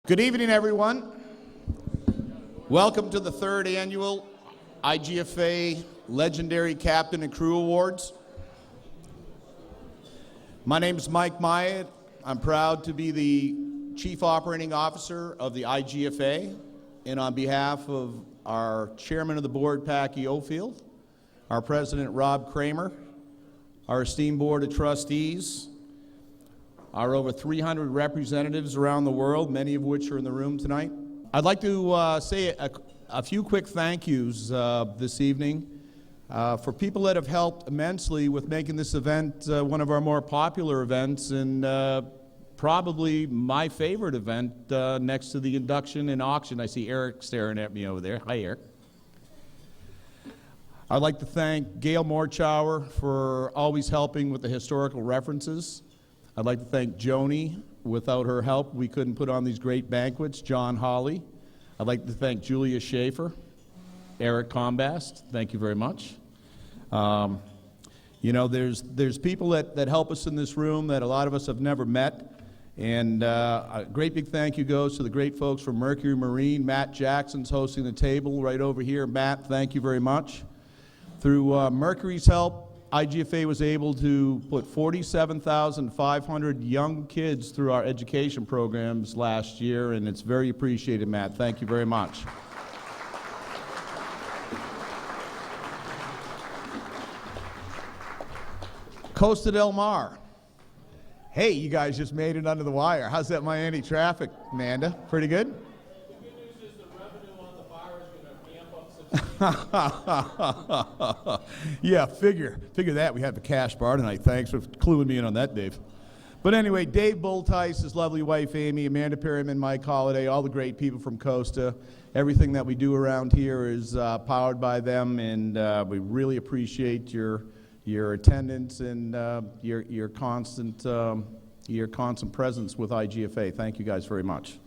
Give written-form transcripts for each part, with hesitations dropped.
Good evening, everyone. Welcome to the third annual IGFA Legendary Captain and Crew Awards. My name is Mike Myatt. I'm proud to be the Chief Operating Officer of the IGFA, and on behalf of our Chairman of the Board, Packy Ofield, our President, Rob Kramer, our esteemed Board of Trustees, our over 300 representatives around the world, many of which are in the room tonight. I'd like to say a few quick thank yous this evening for people that have helped immensely with making this event one of our more popular events and probably my favorite event next to the induction and auction. I see Eric staring at me over there. Hi, Eric. I'd like to thank Gail Morchauer for always helping with the historical references. I'd like to thank Joni. Without her help, we couldn't put on these great banquets. John Hawley. I'd like to thank Julia Schaefer, Eric Combast. Thank you very much. You know, there's people that help us in this room that a lot of us have never met. And a great big thank you goes to the great folks from Mercury Marine. Matt Jackson's hosting the table right over here. Matt, thank you very much. Through Mercury's help, IGFA was able to put 47,500 young kids through our education programs last year, and it's very appreciated, Matt. Thank you very much. Costa Del Mar. Hey, you guys just made it under the wire. How's that Miami traffic, Amanda? Pretty good? Yeah, figure that. We had the cash bar tonight. Thanks for cluing me in on that, Dave. But anyway, Dave Bultice, his lovely wife, Amy, Amanda Perryman, Mike Holiday, all the great people from Costa. Everything that we do around here is powered by them, and we really appreciate your attendance and your constant presence with IGFA. Thank you guys very much.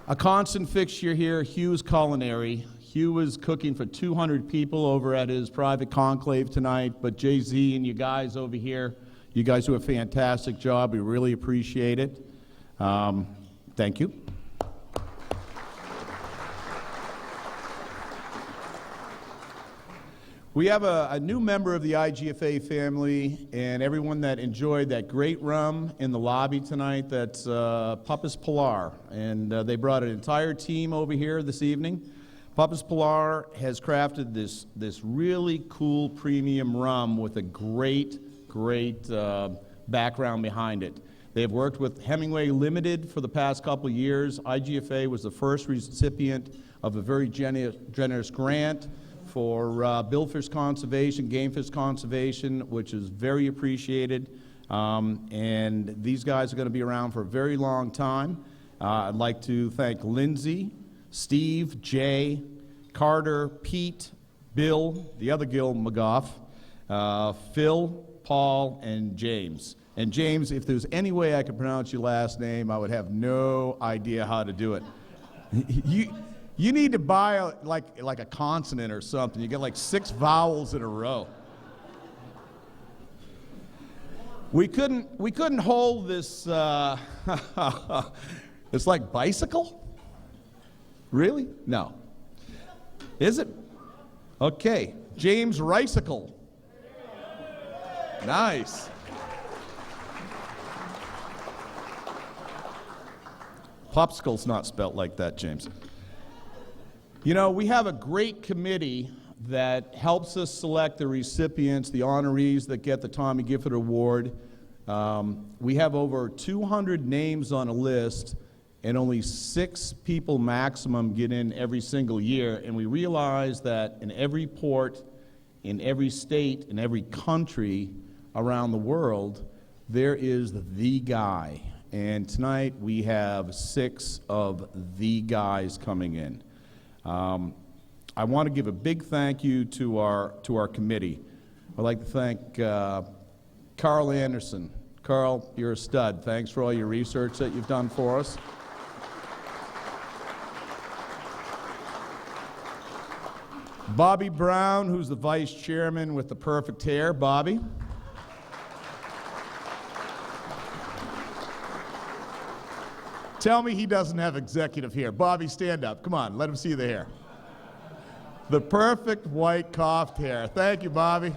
A constant fixture here, Hugh's Culinary. Hugh is cooking for 200 people over at his private conclave tonight, but Jay-Z and you guys over here, you guys do a fantastic job. We really appreciate it. Thank you. We have a new member of the IGFA family, and everyone that enjoyed that great rum in the lobby tonight, that's Papas Pilar. And they brought an entire team over here this evening. Papas Pilar has crafted this really cool premium rum with a great background behind it. They have worked with Hemingway Limited for the past couple of years. IGFA was the first recipient of a very generous grant for billfish conservation, game fish conservation, which is very appreciated. And these guys are going to be around for a very long time. I'd like to thank Lindsay, Steve, Jay, Carter, Pete, Bill, the other Gil McGough, Phil, Paul, and James. And James, if there's any way I could pronounce your last name, I would have no idea how to do it. You need to buy like a consonant or something. You get like 6 vowels in a row. We couldn't hold this. It's like bicycle. Really? No. Is it? Okay. James Ricycle. Nice. Popsicle's not spelt like that, James. You know, we have a great committee that helps us select the recipients, the honorees that get the Tommy Gifford Award. We have over 200 names on a list, and only 6 people maximum get in every single year. And we realize that in every port, in every state, in every country around the world, there is the guy. And tonight we have 6 of the guys coming in. I want to give a big thank you to our committee. I'd like to thank Carl Anderson. Carl, you're a stud. Thanks for all your research that you've done for us. Bobby Brown, who's the vice chairman with the perfect hair. Bobby. Tell me he doesn't have executive hair. Bobby, stand up. Come on, let him see the hair. The perfect white coiffed hair. Thank you, Bobby.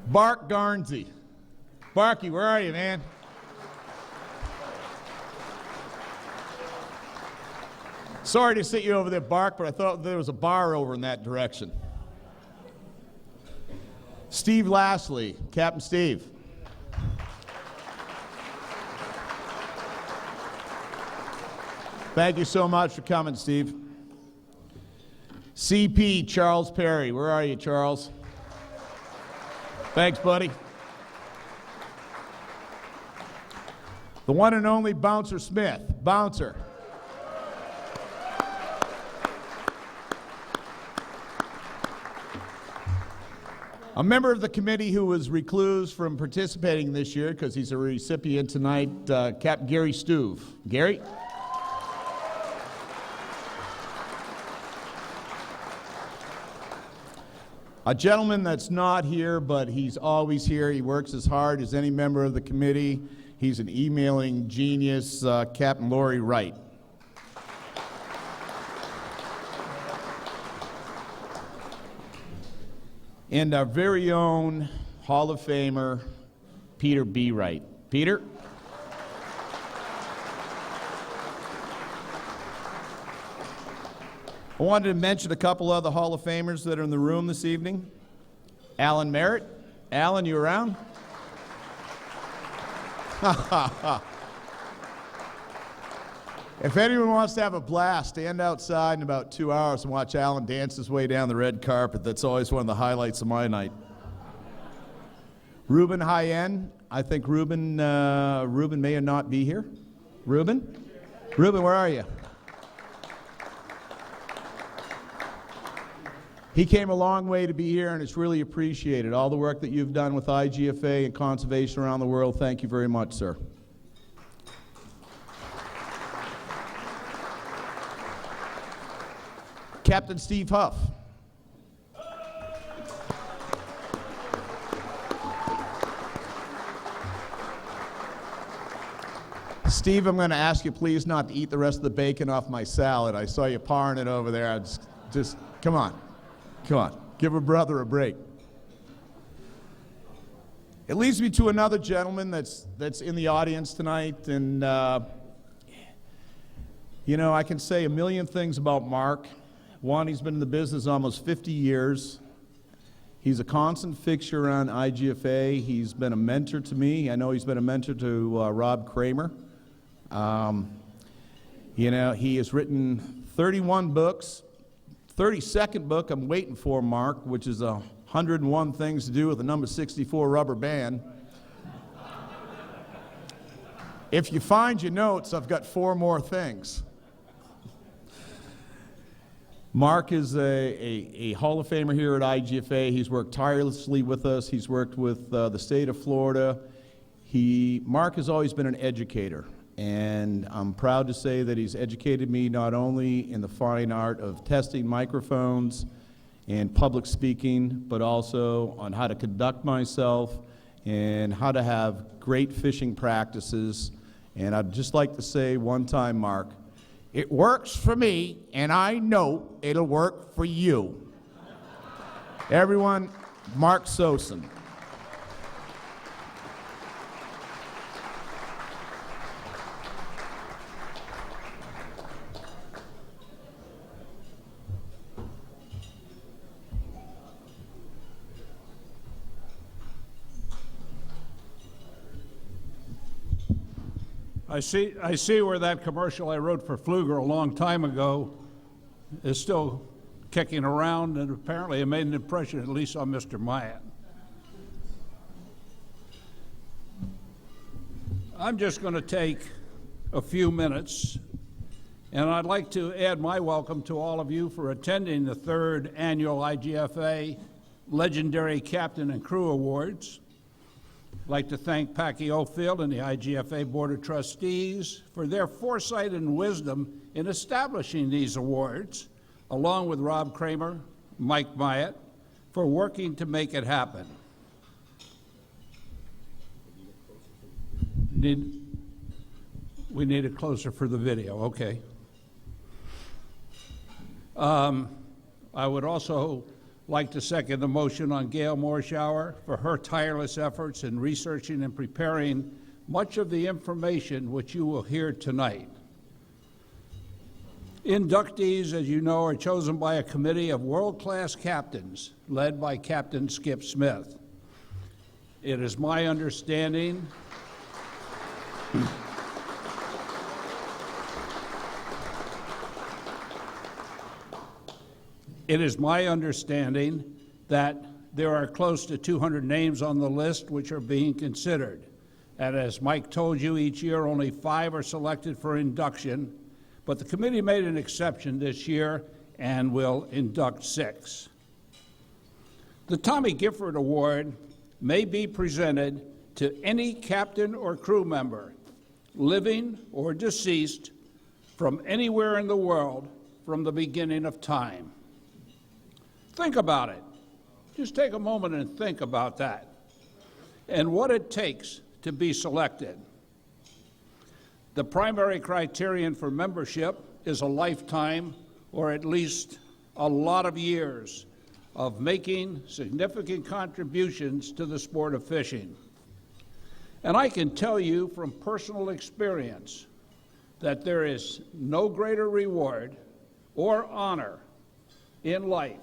Bark Garnsey. Barky, where are you, man? Sorry to sit you over there, Bark, but I thought there was a bar over in that direction. Steve Lashley, Captain Steve. Thank you so much for coming, Steve. CP, Charles Perry. Where are you, Charles? Thanks, buddy. The one and only Bouncer Smith. Bouncer. A member of the committee who was reclused from participating this year because he's a recipient tonight, Captain Gary Stuve. Gary? A gentleman that's not here, but he's always here. He works as hard as any member of the committee. He's an emailing genius, Captain LAURIE Wright. And our very own Hall of Famer, Peter B. Wright. Peter? I wanted to mention a couple other Hall of Famers that are in the room this evening. Alan Merritt. Alan, you around? If anyone wants to have a blast, stand outside in about 2 hours and watch Alan dance his way down the red carpet. That's always one of the highlights of my night. Ruben Hyen. I think Ruben may not be here. Ruben? Ruben, where are you? He came a long way to be here, and it's really appreciated. All the work that you've done with IGFA and conservation around the world, thank you very much, sir. Captain Steve Huff. Steve, I'm going to ask you please not to eat the rest of the bacon off my salad. I saw you parring it over there. Just come on. Come on. Give a brother a break. It leads me to another gentleman that's in the audience tonight, and you know, I can say a million things about Mark. One, he's been in the business almost 50 years. He's a constant fixture around IGFA. He's been a mentor to me. I know he's been a mentor to Rob Kramer. You know, he has written 31 books. 32nd book I'm waiting for, Mark, which is 101 Things to Do with the number 64 rubber band. If you find your notes, I've got 4 more things. Mark is a Hall of Famer here at IGFA. He's worked tirelessly with us. He's worked with the state of Florida. Mark has always been an educator, and I'm proud to say that he's educated me not only in the fine art of testing microphones and public speaking, but also on how to conduct myself and how to have great fishing practices. And I'd just like to say one time, Mark, it works for me, and I know it'll work for you. Everyone, Mark Sosin. I see where that commercial I wrote for Pfluger a long time ago is still kicking around, and apparently it made an impression, at least on Mr. Myatt. I'm just going to take a few minutes, and I'd like to add my welcome to all of you for attending the 3rd Annual IGFA Legendary Captain and Crew Awards. I'd like to thank Packy Oldfield and the IGFA Board of Trustees for their foresight and wisdom in establishing these awards, along with Rob Kramer, Mike Myatt, for working to make it happen. We need it closer for the video, okay. I would also like to second the motion on Gail Morshower for her tireless efforts in researching and preparing much of the information which you will hear tonight. Inductees, as you know, are chosen by a committee of world-class captains led by Captain Skip Smith. It is my understanding that there are close to 200 names on the list which are being considered. And as Mike told you, each year only 5 are selected for induction, but the committee made an exception this year and will induct 6. The Tommy Gifford Award may be presented to any captain or crew member, living or deceased, from anywhere in the world from the beginning of time. Think about it. Just take a moment and think about that and what it takes to be selected. The primary criterion for membership is a lifetime, or at least a lot of years, of making significant contributions to the sport of fishing. And I can tell you from personal experience that there is no greater reward or honor in life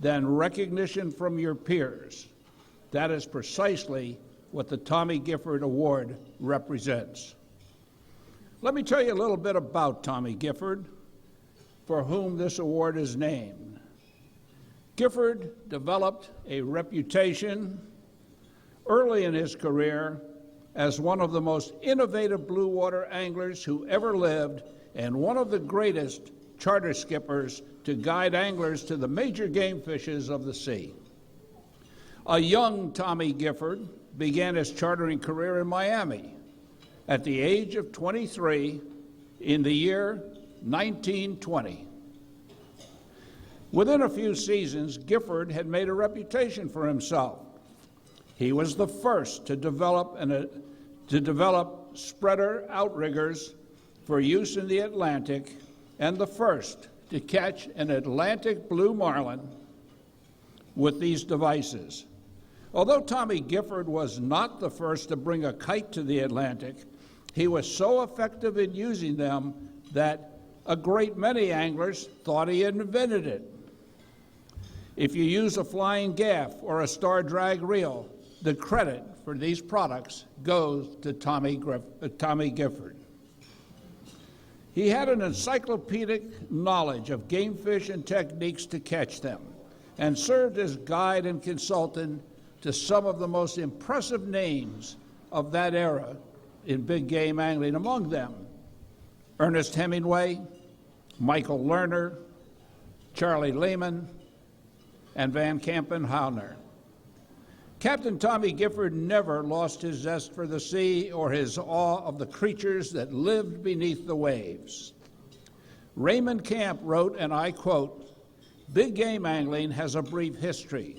than recognition from your peers. That is precisely what the Tommy Gifford Award represents. Let me tell you a little bit about Tommy Gifford, for whom this award is named. Gifford developed a reputation early in his career as one of the most innovative blue water anglers who ever lived and one of the greatest charter skippers to guide anglers to the major game fishes of the sea. A young Tommy Gifford began his chartering career in Miami at the age of 23 in the year 1920. Within a few seasons, Gifford had made a reputation for himself. He was the first to develop spreader outriggers for use in the Atlantic and the first to catch an Atlantic blue marlin with these devices. Although Tommy Gifford was not the first to bring a kite to the Atlantic, he was so effective in using them that a great many anglers thought he had invented it. If you use a flying gaff or a star drag reel, the credit for these products goes to Tommy Gifford. He had an encyclopedic knowledge of game fish and techniques to catch them, and served as guide and consultant to some of the most impressive names of that era in big game angling, among them Ernest Hemingway, Michael Lerner, Charlie Lehman, and Van Kampen-Hauner. Captain Tommy Gifford never lost his zest for the sea or his awe of the creatures that lived beneath the waves. Raymond Camp wrote, and I quote, "Big game angling has a brief history,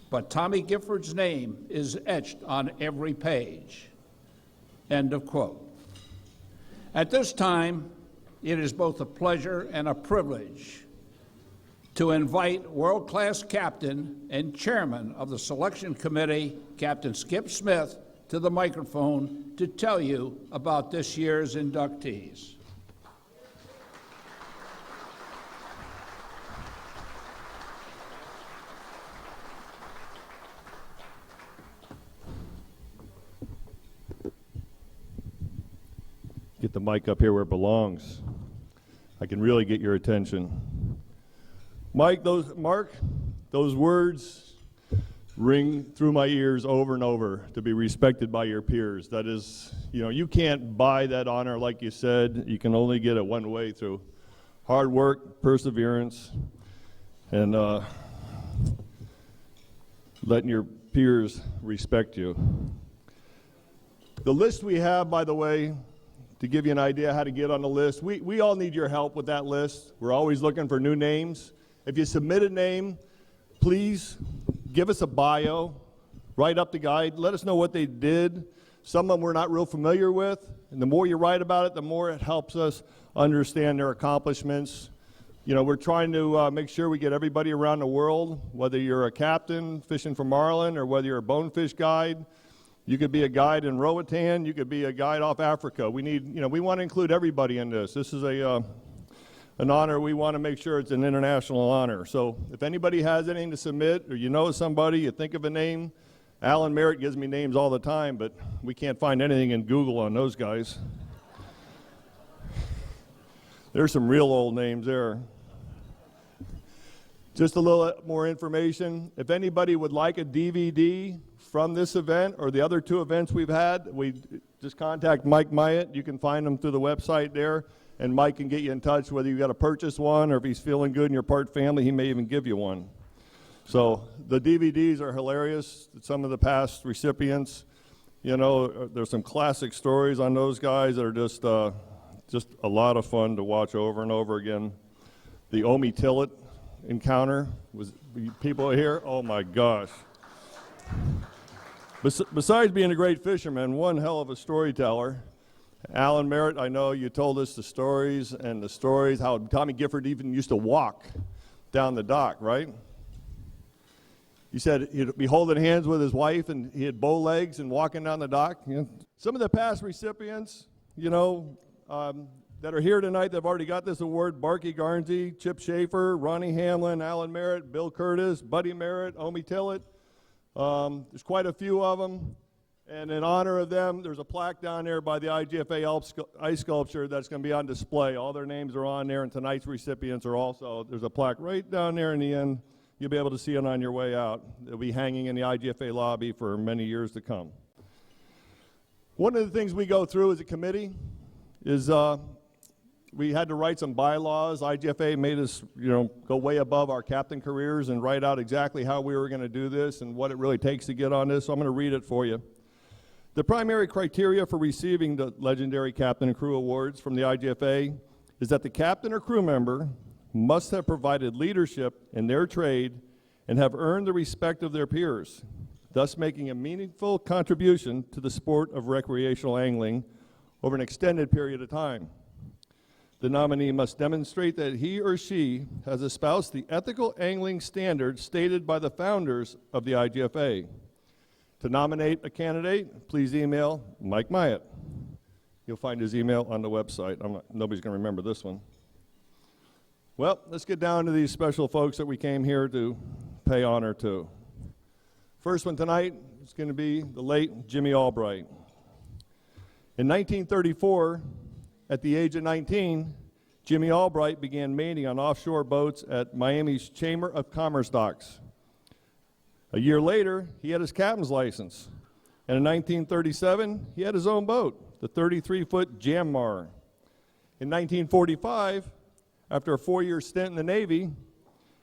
but Tommy Gifford's name is etched on every page." End of quote. At this time, it is both a pleasure and a privilege to invite world-class captain and chairman of the selection committee, Captain Skip Smith, to the microphone to tell you about this year's inductees. Get the mic up here where it belongs. I can really get your attention. Mark, those words ring through my ears over and over, to be respected by your peers. That is, you can't buy that honor, like you said. You can only get it one way, through hard work, perseverance, and letting your peers respect you. The list we have, by the way, to give you an idea how to get on the list, we all need your help with that list. We're always looking for new names. If you submit a name, please give us a bio, write up the guide, let us know what they did Some of them we're not real familiar with, and the more you write about it, the more it helps us understand their accomplishments. You know, we're trying to make sure we get everybody around the world, whether you're a captain fishing for marlin or whether you're a bonefish guide. You could be a guide in Roatan, you could be a guide off Africa. We need, you know, we want to include everybody in this. This is an honor. We want to make sure it's an international honor. So if anybody has anything to submit, or you know somebody, you think of a name, Alan Merritt gives me names all the time, but we can't find anything in Google on those guys. There's some real old names there. Just a little more information. If anybody would like a DVD from this event or the other two events we've had, we just contact Mike Myatt. You can find them through the website there, and Mike can get you in touch whether you've got to purchase one or if he's feeling good in your part family, he may even give you one. So the DVDs are hilarious. Some of the past recipients, you know, there's some classic stories on those guys that are just a lot of fun to watch over and over again. The Omi Tillet encounter was people here. Oh my gosh! Besides being a great fisherman, one hell of a storyteller. Alan Merritt, I know you told us the stories how Tommy Gifford even used to walk down the dock, right? He said he'd be holding hands with his wife and he had bow legs and walking down the dock. You know, some of the past recipients, you know, that are here tonight that have already got this award: Barky Garnsey, Chip Schaefer, Ronnie Hamlin, Alan Merritt, Bill Curtis, Buddy Merritt, Omi Tillet. There's quite a few of them. And in honor of them, there's a plaque down there by the IGFA ice sculpture that's going to be on display. All their names are on there, and tonight's recipients are also. There's a plaque right down there in the end. You'll be able to see it on your way out. It'll be hanging in the IGFA lobby for many years to come. One of the things we go through as a committee is we had to write some bylaws. IGFA made us, you know, go way above our captain careers and write out exactly how we were going to do this and what it really takes to get on this. So I'm going to read it for you. The primary criteria for receiving the Legendary Captain and Crew Awards from the IGFA is that the captain or crew member must have provided leadership in their trade and have earned the respect of their peers, thus making a meaningful contribution to the sport of recreational angling over an extended period of time. The nominee must demonstrate that he or she has espoused the ethical angling standards stated by the founders of the IGFA. To nominate a candidate, please email Mike Myatt. You'll find his email on the website. Nobody's going to remember this one. Well, let's get down to these special folks that we came here to pay honor to. First one tonight is going to be the late Jimmie Albright. In 1934, at the age of 19, Jimmie Albright began mating on offshore boats at Miami's Chamber of Commerce docks. A year later, he had his captain's license. And in 1937, he had his own boat, the 33-foot Jammar. In 1945, after a 4-year stint in the Navy,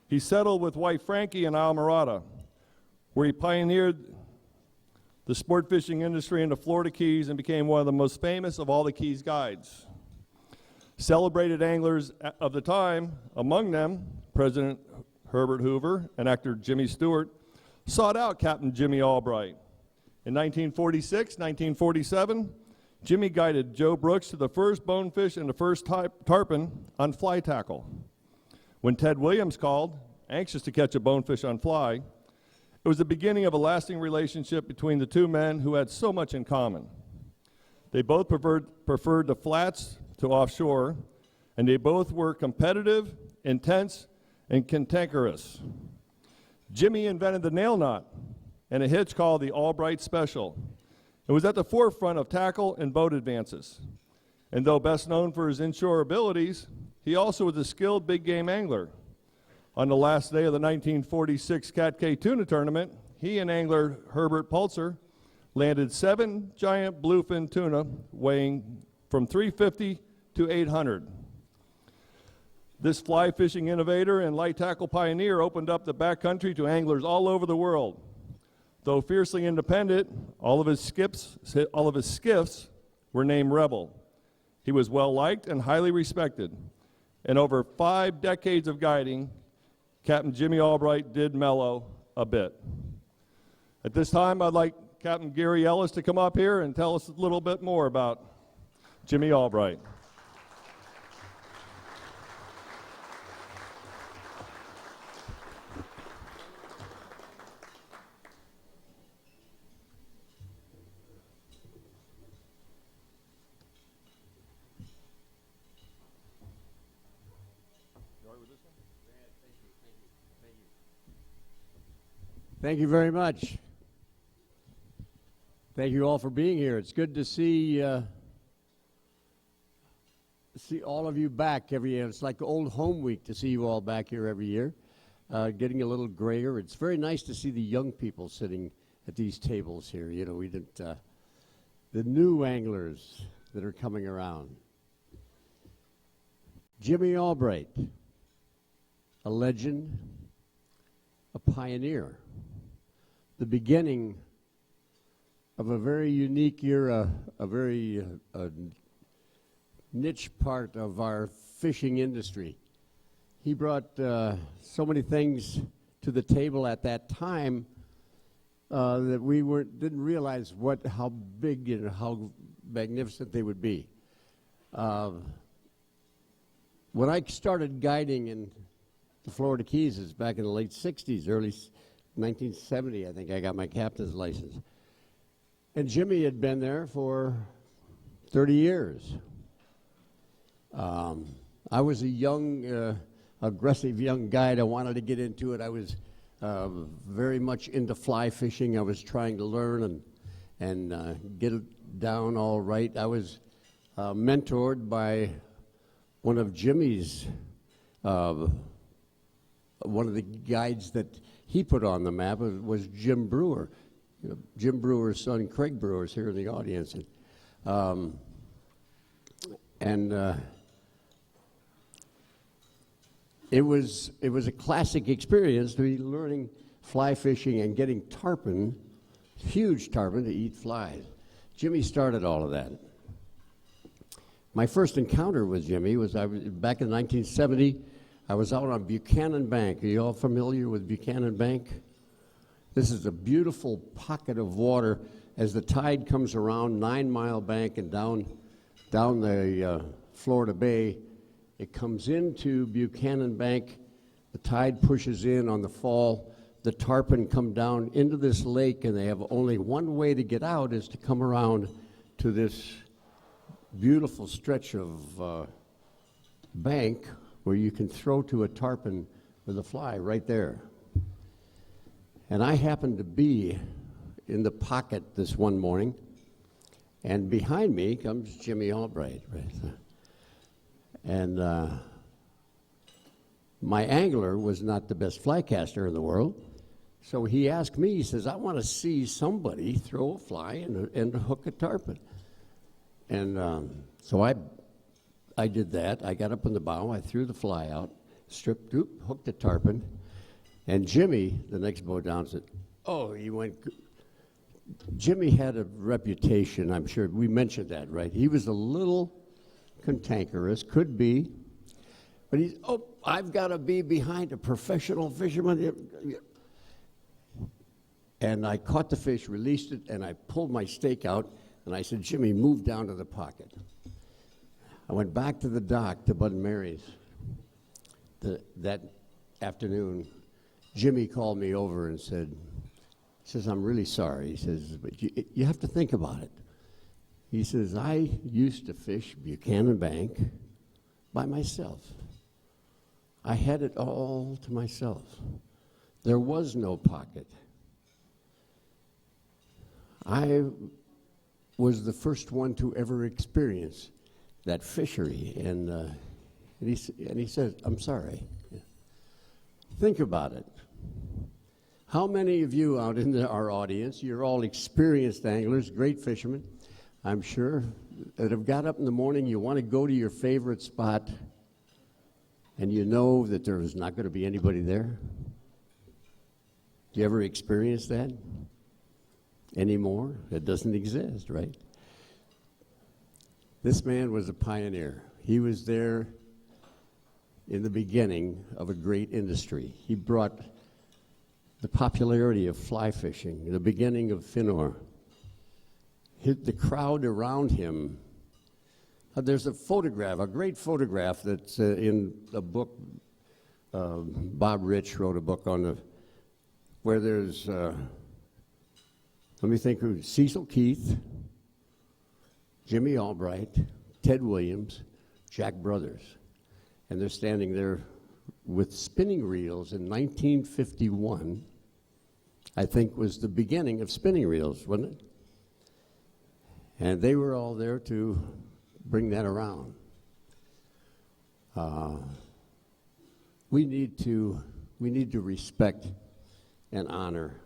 he settled with wife Frankie in Islamorada, where he pioneered the sport fishing industry in the Florida Keys and became one of the most famous of all the Keys guides. Celebrated anglers of the time, among them President Herbert Hoover and actor Jimmy Stewart, sought out Captain Jimmie Albright. In 1946, 1947, Jimmie guided Joe Brooks to the first bonefish and the first tarpon on fly tackle. When Ted Williams called, anxious to catch a bonefish on fly, it was the beginning of a lasting relationship between the two men who had so much in common. They both preferred the flats to offshore, and they both were competitive, intense, and cantankerous. Jimmie invented the nail knot and a hitch called the Albright Special. It was at the forefront of tackle and boat advances. And though best known for his inshore abilities, he also was a skilled big game angler. On the last day of the 1946 Cat K Tuna Tournament, he and angler Herbert Pulitzer landed 7 giant bluefin tuna weighing from 350 to 800. This fly fishing innovator and light tackle pioneer opened up the backcountry to anglers all over the world. Though fiercely independent, all of his skiffs were named Rebel. He was well liked and highly respected. And over 5 decades of guiding, Captain Jimmie Albright did mellow a bit. At this time, I'd like Captain Gary Ellis to come up here and tell us a little bit more about Jimmie Albright. Thank you very much. Thank you all for being here. It's good to see all of you back every year. It's like old home week to see you all back here every year. Getting a little grayer. It's very nice to see the young people sitting at these tables here. You know, we didn't the new anglers that are coming around. Jimmie Albright, a legend, a pioneer. The beginning of a very unique era, a very niche part of our fishing industry. He brought so many things to the table at that time that we didn't realize how big and how magnificent they would be. When I started guiding in the Florida Keys, it's back in the late 60s, early 1970, I think I got my captain's license. And Jimmie had been there for 30 years. I was a young, aggressive young guide. I wanted to get into it. I was very much into fly fishing. I was trying to learn and get it down all right. I was mentored by one of Jimmie's, one of the guides that he put on the map was Jim Brewer. You know, Jim Brewer's son, Craig Brewer, is here in the audience. It was a classic experience to be learning fly fishing and getting tarpon, huge tarpon, to eat flies. Jimmie started all of that. My first encounter with Jimmie was back in 1970. I was out on Buchanan Bank. Are you all familiar with Buchanan Bank? This is a beautiful pocket of water as the tide comes around 9 Mile Bank and down the Florida Bay. It comes into Buchanan Bank. The tide pushes in on the fall. The tarpon come down into this lake, and they have only one way to get out is to come around to this beautiful stretch of bank where you can throw to a tarpon with a fly right there. And I happened to be in the pocket this one morning, and behind me comes Jimmie Albright. Right? And my angler was not the best fly caster in the world, so he asked me, he says, I want to see somebody throw a fly and hook a tarpon. And so I did that. I got up in the bow, I threw the fly out, stripped, hooked the tarpon, and Jimmie, the next boat down, said, oh, he went. Jimmie had a reputation, I'm sure. We mentioned that, right? He was a little cantankerous, could be, but he's, oh, I've got to be behind a professional fisherman. And I caught the fish, released it, and I pulled my stake out, and I said, Jimmie, move down to the pocket. I went back to the dock to Bud and Mary's that afternoon. Jimmie called me over and said, I'm really sorry. He says, but you have to think about it. He says, I used to fish Buchanan Bank by myself. I had it all to myself. There was no pocket. I was the first one to ever experience that fishery. And he said, I'm sorry. Think about it. How many of you out in our audience, you're all experienced anglers, great fishermen, I'm sure, that have got up in the morning, you want to go to your favorite spot, and you know that there is not going to be anybody there? Do you ever experience that anymore? It doesn't exist, right? This man was a pioneer. He was there in the beginning of a great industry. He brought the popularity of fly fishing, the beginning of Finor, the crowd around him. There's a photograph, a great photograph that's in a book. Bob Rich wrote a book on where there's, let me think who, Cecil Keith, Jimmie Albright, Ted Williams, Jack Brothers. And they're standing there with spinning reels in 1951, I think was the beginning of spinning reels, wasn't it? And they were all there to bring that around. We need to respect and honor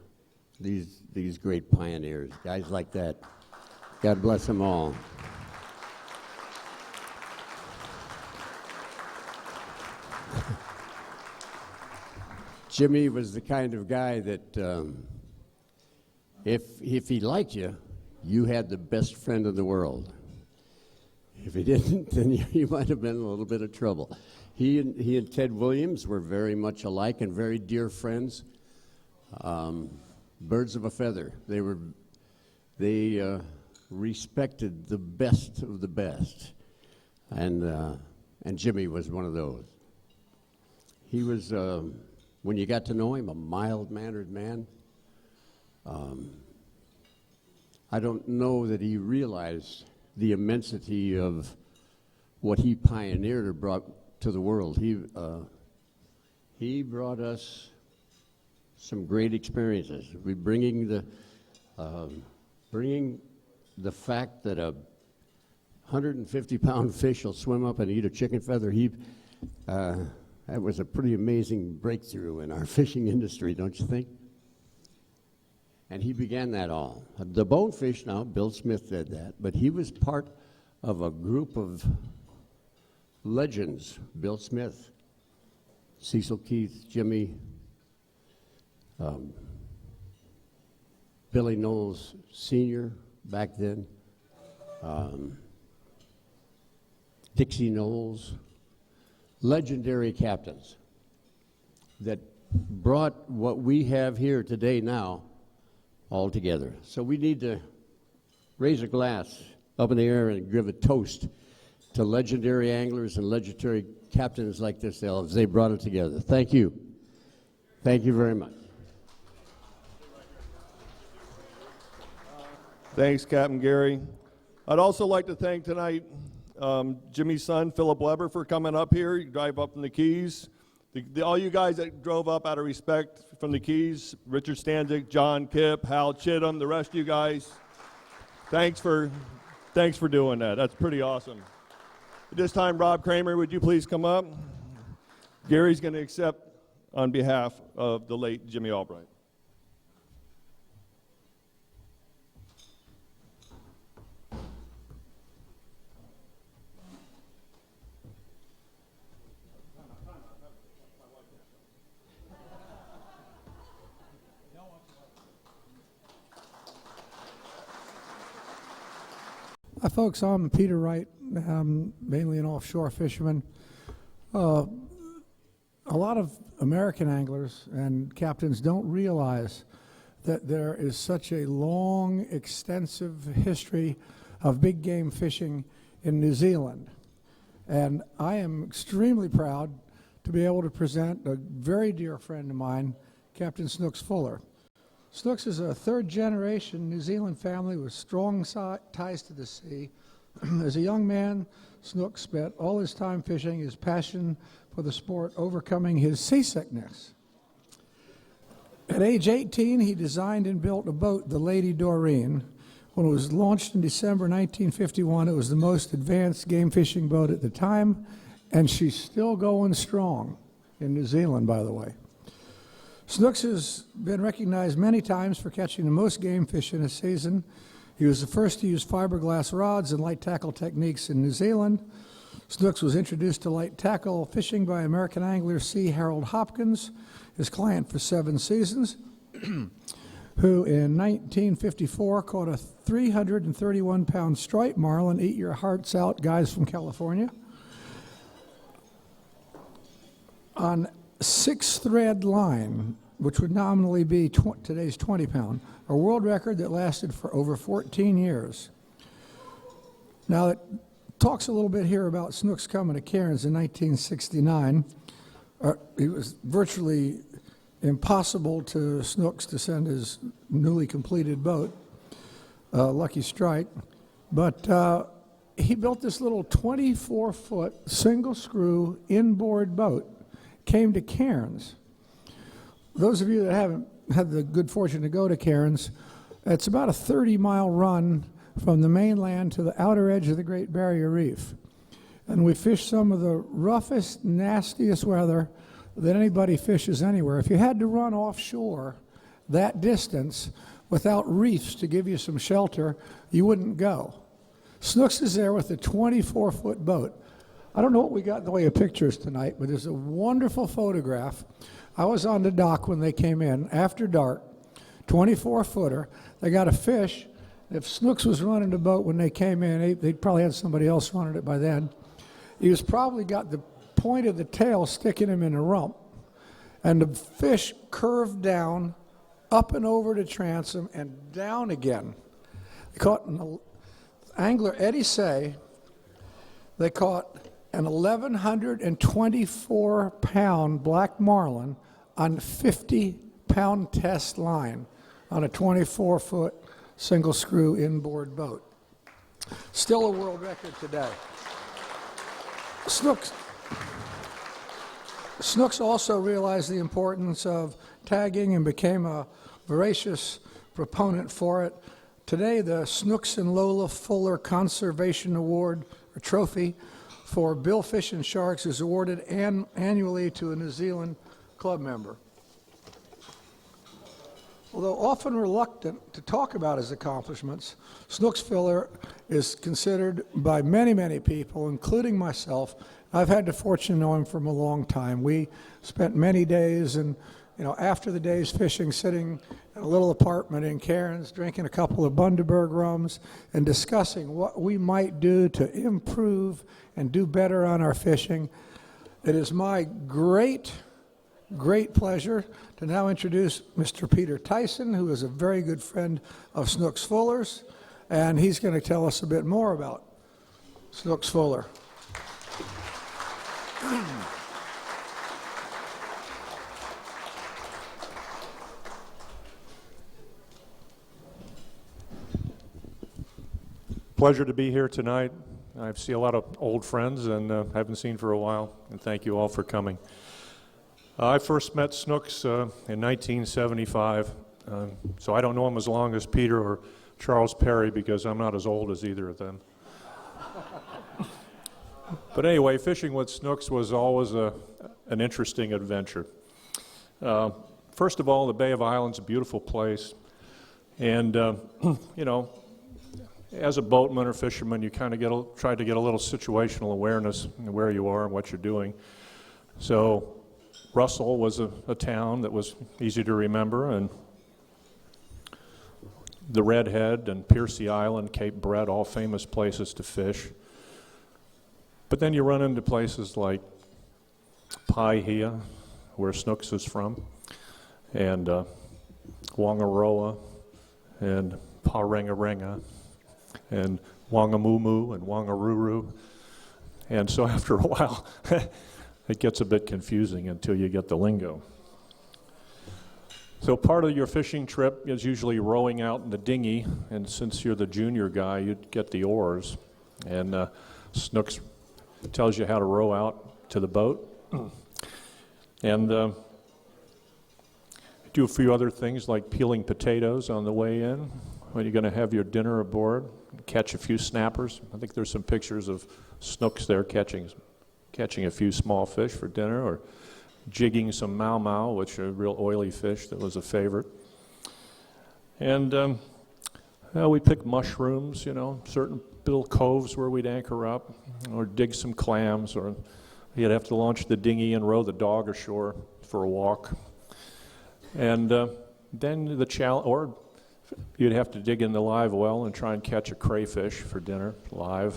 these great pioneers, guys like that. God bless them all. Jimmie was the kind of guy that if he liked you, you had the best friend in the world. If he didn't, then you might have been in a little bit of trouble. He and Ted Williams were very much alike and very dear friends. Birds of a feather. They respected the best of the best, and Jimmie was one of those. He was, when you got to know him, a mild-mannered man. I don't know that he realized the immensity of what he pioneered or brought to the world. He brought us some great experiences. Bringing the fact that a 150-pound fish will swim up and eat a chicken feather heap. That was a pretty amazing breakthrough in our fishing industry, don't you think? And he began that all. The bonefish now, Bill Smith did that, but he was part of a group of legends. Bill Smith, Cecil Keith, Jimmie, Billy Knowles Sr. back then, Dixie Knowles, legendary captains that brought what we have here today now all together. So we need to raise a glass up in the air and give a toast to legendary anglers and legendary captains like this, as they brought it together. Thank you. Thank you very much. Thanks, Captain Gary. I'd also like to thank tonight Jimmie's son, Philip Weber, for coming up here. You drive up from the Keys. All you guys that drove up out of respect from the Keys, Richard Stanzik, John Kipp, Hal Chittum, the rest of you guys, thanks for doing that. That's pretty awesome. At this time, Rob Kramer, would you please come up? Gary's going to accept on behalf of the late Jimmie Albright. Hi, folks. I'm Peter Wright. I'm mainly an offshore fisherman. A lot of American anglers and captains don't realize that there is such a long, extensive history of big game fishing in New Zealand. And I am extremely proud to be able to present a very dear friend of mine, Captain Snooks Fuller. Snooks is a third-generation New Zealand family with strong ties to the sea. As a young man, Snooks spent all his time fishing, his passion for the sport overcoming his seasickness. At age 18, he designed and built a boat, the Lady Doreen. When it was launched in December 1951, it was the most advanced game fishing boat at the time, and she's still going strong in New Zealand, by the way. Snooks has been recognized many times for catching the most game fish in a season. He was the first to use fiberglass rods and light tackle techniques in New Zealand. Snooks was introduced to light tackle fishing by American angler C. Harold Hopkins, his client for 7 seasons, who in 1954 caught a 331-pound striped marlin. Eat your hearts out, guys from California, on 6-thread line which would nominally be today's 20-pound, a world record that lasted for over 14 years. Now, it talks a little bit here about Snooks coming to Cairns in 1969. It was virtually impossible to Snooks to send his newly completed boat, Lucky Strike, but he built this little 24-foot single-screw inboard boat, came to Cairns. Those of you that haven't had the good fortune to go to Cairns, it's about a 30-mile run from the mainland to the outer edge of the Great Barrier Reef. And we fished some of the roughest, nastiest weather that anybody fishes anywhere. If you had to run offshore that distance without reefs to give you some shelter, you wouldn't go. Snooks is there with a 24-foot boat. I don't know what we got in the way of pictures tonight, but there's a wonderful photograph. I was on the dock when they came in, after dark, 24-footer. They got a fish. If Snooks was running the boat when they came in, they'd probably had somebody else running it by then. He was probably got the point of the tail sticking him in the rump. And the fish curved down, up and over the transom, and down again. They caught angler Eddie Say, they caught an 1,124-pound black marlin on 50-pound test line on a 24-foot single-screw inboard boat. Still a world record today. Snooks also realized the importance of tagging and became a voracious proponent for it. Today, the Snooks and Lola Fuller Conservation Award, or trophy, for billfish and sharks is awarded annually to a New Zealand club member. Although often reluctant to talk about his accomplishments, Snooks Fuller is considered by many, many people, including myself. I've had the fortune to know him from a long time. We spent many days and, after the day's fishing, sitting in a little apartment in Cairns, drinking a couple of Bundaberg rums and discussing what we might do to improve and do better on our fishing. It is my great pleasure to now introduce Mr. Peter Tyson, who is a very good friend of Snooks Fuller's, and he's going to tell us a bit more about Snooks Fuller. Pleasure to be here tonight. I see a lot of old friends and haven't seen for a while, and thank you all for coming. I first met Snooks in 1975, so I don't know him as long as Peter or Charles Perry because I'm not as old as either of them. But anyway, fishing with Snooks was always an interesting adventure. First of all, the Bay of Islands is a beautiful place, and as a boatman or fisherman, you kind of try to get a little situational awareness of where you are and what you're doing. So Russell was a town that was easy to remember, and the Redhead and Piercy Island, Cape Breton, all famous places to fish. But then you run into places like Paihia, where Snooks is from, and Whangaroa, and Parengarenga, and Wangamumu and Wangaruru. And so after a while, it gets a bit confusing until you get the lingo. So part of your fishing trip is usually rowing out in the dinghy, and since you're the junior guy, you get the oars. And Snooks tells you how to row out to the boat. And do a few other things like peeling potatoes on the way in when you're going to have your dinner aboard. Catch a few snappers. I think there's some pictures of Snooks there catching a few small fish for dinner, or jigging some mau, which are a real oily fish that was a favorite. And we pick mushrooms, certain little coves where we'd anchor up, or dig some clams, or you'd have to launch the dinghy and row the dog ashore for a walk. And then the challenge, or you'd have to dig in the live well and try and catch a crayfish for dinner, live,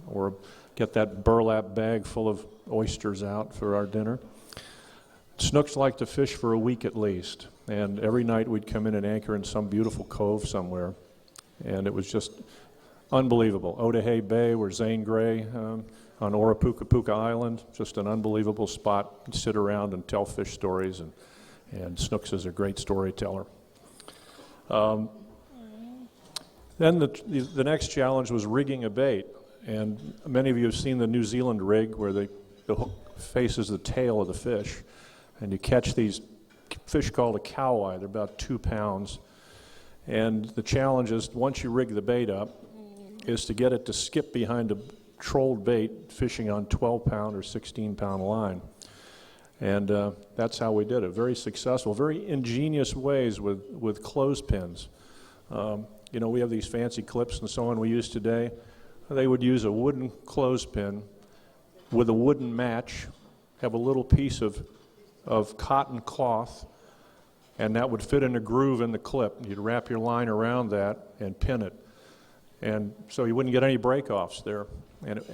or get that burlap bag full of oysters out for our dinner. Snooks like to fish for a week at least, and every night we'd come in and anchor in some beautiful cove somewhere, and it was just unbelievable. Otahay Bay, where Zane Gray on Orapuka Island, just an unbelievable spot. You'd sit around and tell fish stories, and Snooks is a great storyteller. Then the next challenge was rigging a bait, and many of you have seen the New Zealand rig where the hook faces the tail of the fish, and you catch these fish called a cow-eye. They're about 2 pounds, and the challenge is, once you rig the bait up, is to get it to skip behind a trolled bait fishing on 12-pound or 16-pound line. And that's how we did it. Very successful, very ingenious ways with clothespins. You know, we have these fancy clips and so on we use today. They would use a wooden clothespin with a wooden match, have a little piece of cotton cloth, and that would fit in a groove in the clip. You'd wrap your line around that and pin it. And so you wouldn't get any break-offs there.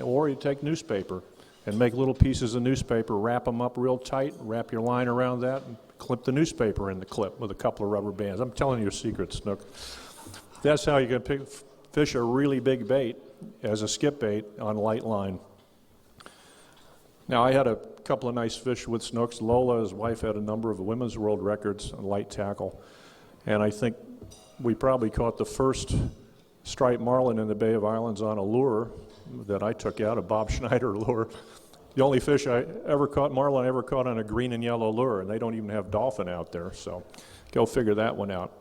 Or you'd take newspaper and make little pieces of newspaper, wrap them up real tight, wrap your line around that, and clip the newspaper in the clip with a couple of rubber bands. I'm telling you a secret, Snook. That's how you can fish a really big bait as a skip bait on light line. Now, I had a couple of nice fish with Snooks. Lola, his wife, had a number of women's world records on light tackle. And I think we probably caught the first striped marlin in the Bay of Islands on a lure that I took out, a Bob Schneider lure. The only fish I ever caught, marlin I ever caught on a green and yellow lure, and they don't even have dolphin out there, so go figure that one out.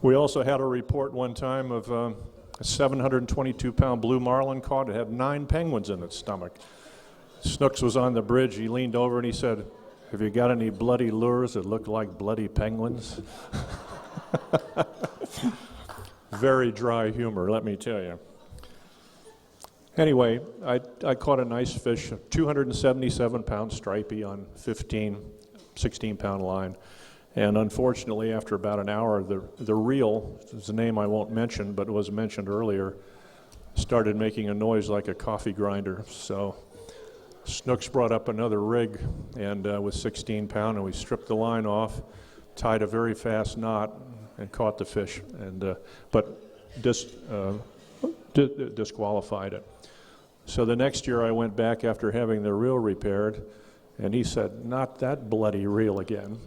We also had a report one time of a 722-pound blue marlin caught. It had 9 penguins in its stomach. Snooks was on the bridge. He leaned over and he said, "Have you got any bloody lures that look like bloody penguins?" Very dry humor, let me tell you. Anyway, I caught a nice fish, a 277-pound stripey on 16-pound line. And unfortunately, after about an hour, the reel, is a name I won't mention, but it was mentioned earlier, started making a noise like a coffee grinder. So Snooks brought up another rig and with 16-pound, and we stripped the line off, tied a very fast knot, and caught the fish, and but disqualified it. So the next year I went back after having the reel repaired, and he said, "Not that bloody reel again."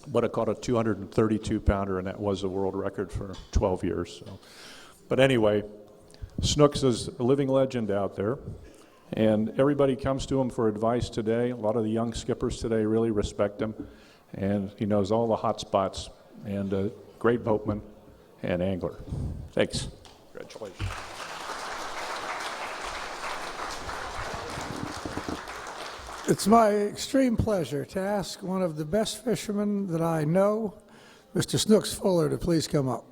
But I caught a 232-pounder, and that was the world record for 12 years. So. But anyway, Snooks is a living legend out there, and everybody comes to him for advice today. A lot of the young skippers today really respect him, and he knows all the hot spots, and a great boatman and angler. Thanks. Congratulations. It's my extreme pleasure to ask one of the best fishermen that I know, Mr. Snooks Fuller, to please come up.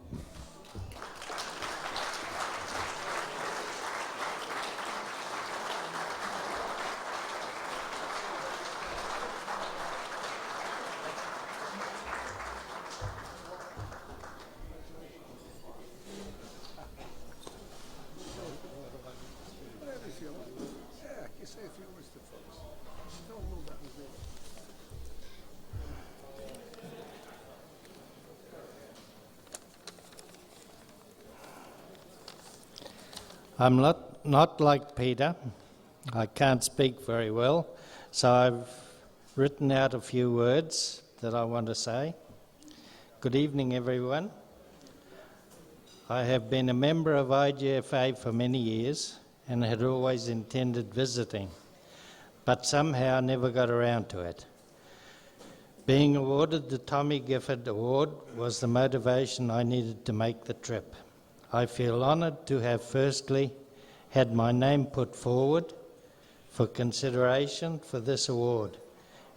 I'm not like Peter. I can't speak very well, so I've written out a few words that I want to say. Good evening, everyone. I have been a member of IGFA for many years and had always intended visiting, but somehow never got around to it. Being awarded the Tommy Gifford Award was the motivation I needed to make the trip. I feel honoured to have firstly had my name put forward for consideration for this award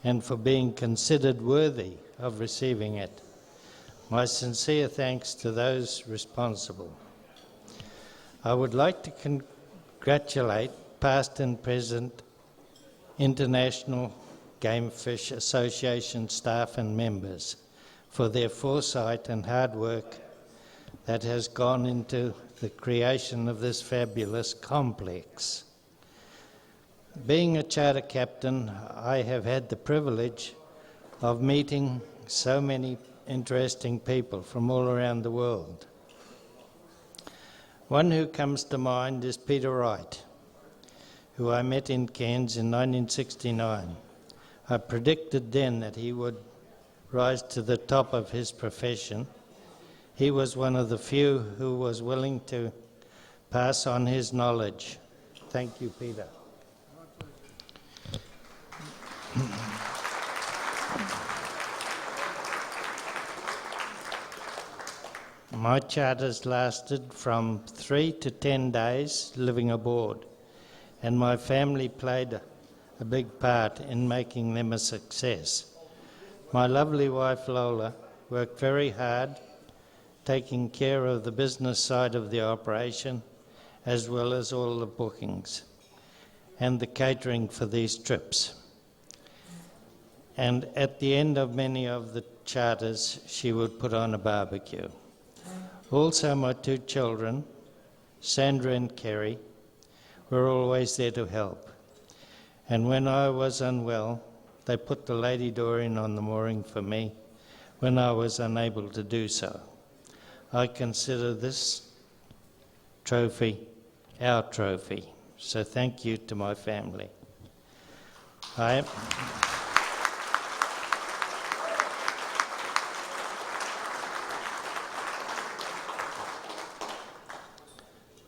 and for being considered worthy of receiving it. My sincere thanks to those responsible. I would like to congratulate past and present International Game Fish Association staff and members for their foresight and hard work that has gone into the creation of this fabulous complex. Being a charter captain, I have had the privilege of meeting so many interesting people from all around the world. One who comes to mind is Peter Wright, who I met in Cairns in 1969. I predicted then that he would rise to the top of his profession. He was one of the few who was willing to pass on his knowledge. Thank you, Peter. My charters lasted from 3 to 10 days living aboard, and my family played a big part in making them a success. My lovely wife Lola worked very hard, taking care of the business side of the operation, as well as all the bookings and the catering for these trips. And at the end of many of the charters, she would put on a barbecue. Also, my two children, Sandra and Kerry, were always there to help. And when I was unwell, they put the Lady Dorian on the mooring for me when I was unable to do so. I consider this trophy our trophy. So thank you to my family. I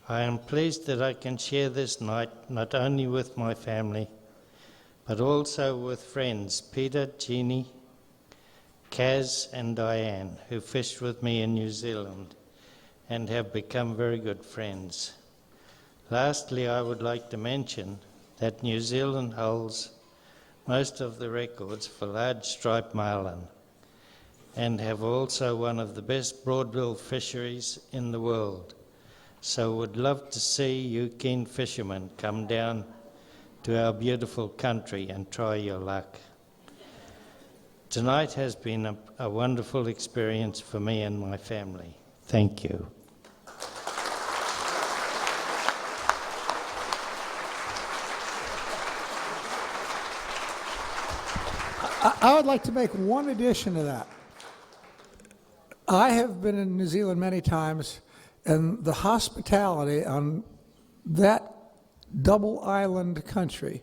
am pleased that I can share this night not only with my family, but also with friends Peter, Jeannie, Kaz and Diane, who fished with me in New Zealand and have become very good friends. Lastly, I would like to mention that New Zealand holds most of the records for large striped marlin and have also one of the best broadbill fisheries in the world. So would love to see you keen fishermen come down to our beautiful country and try your luck. Tonight has been a wonderful experience for me and my family. Thank you. I would like to make one addition to that. I have been in New Zealand many times, and the hospitality on that double island country,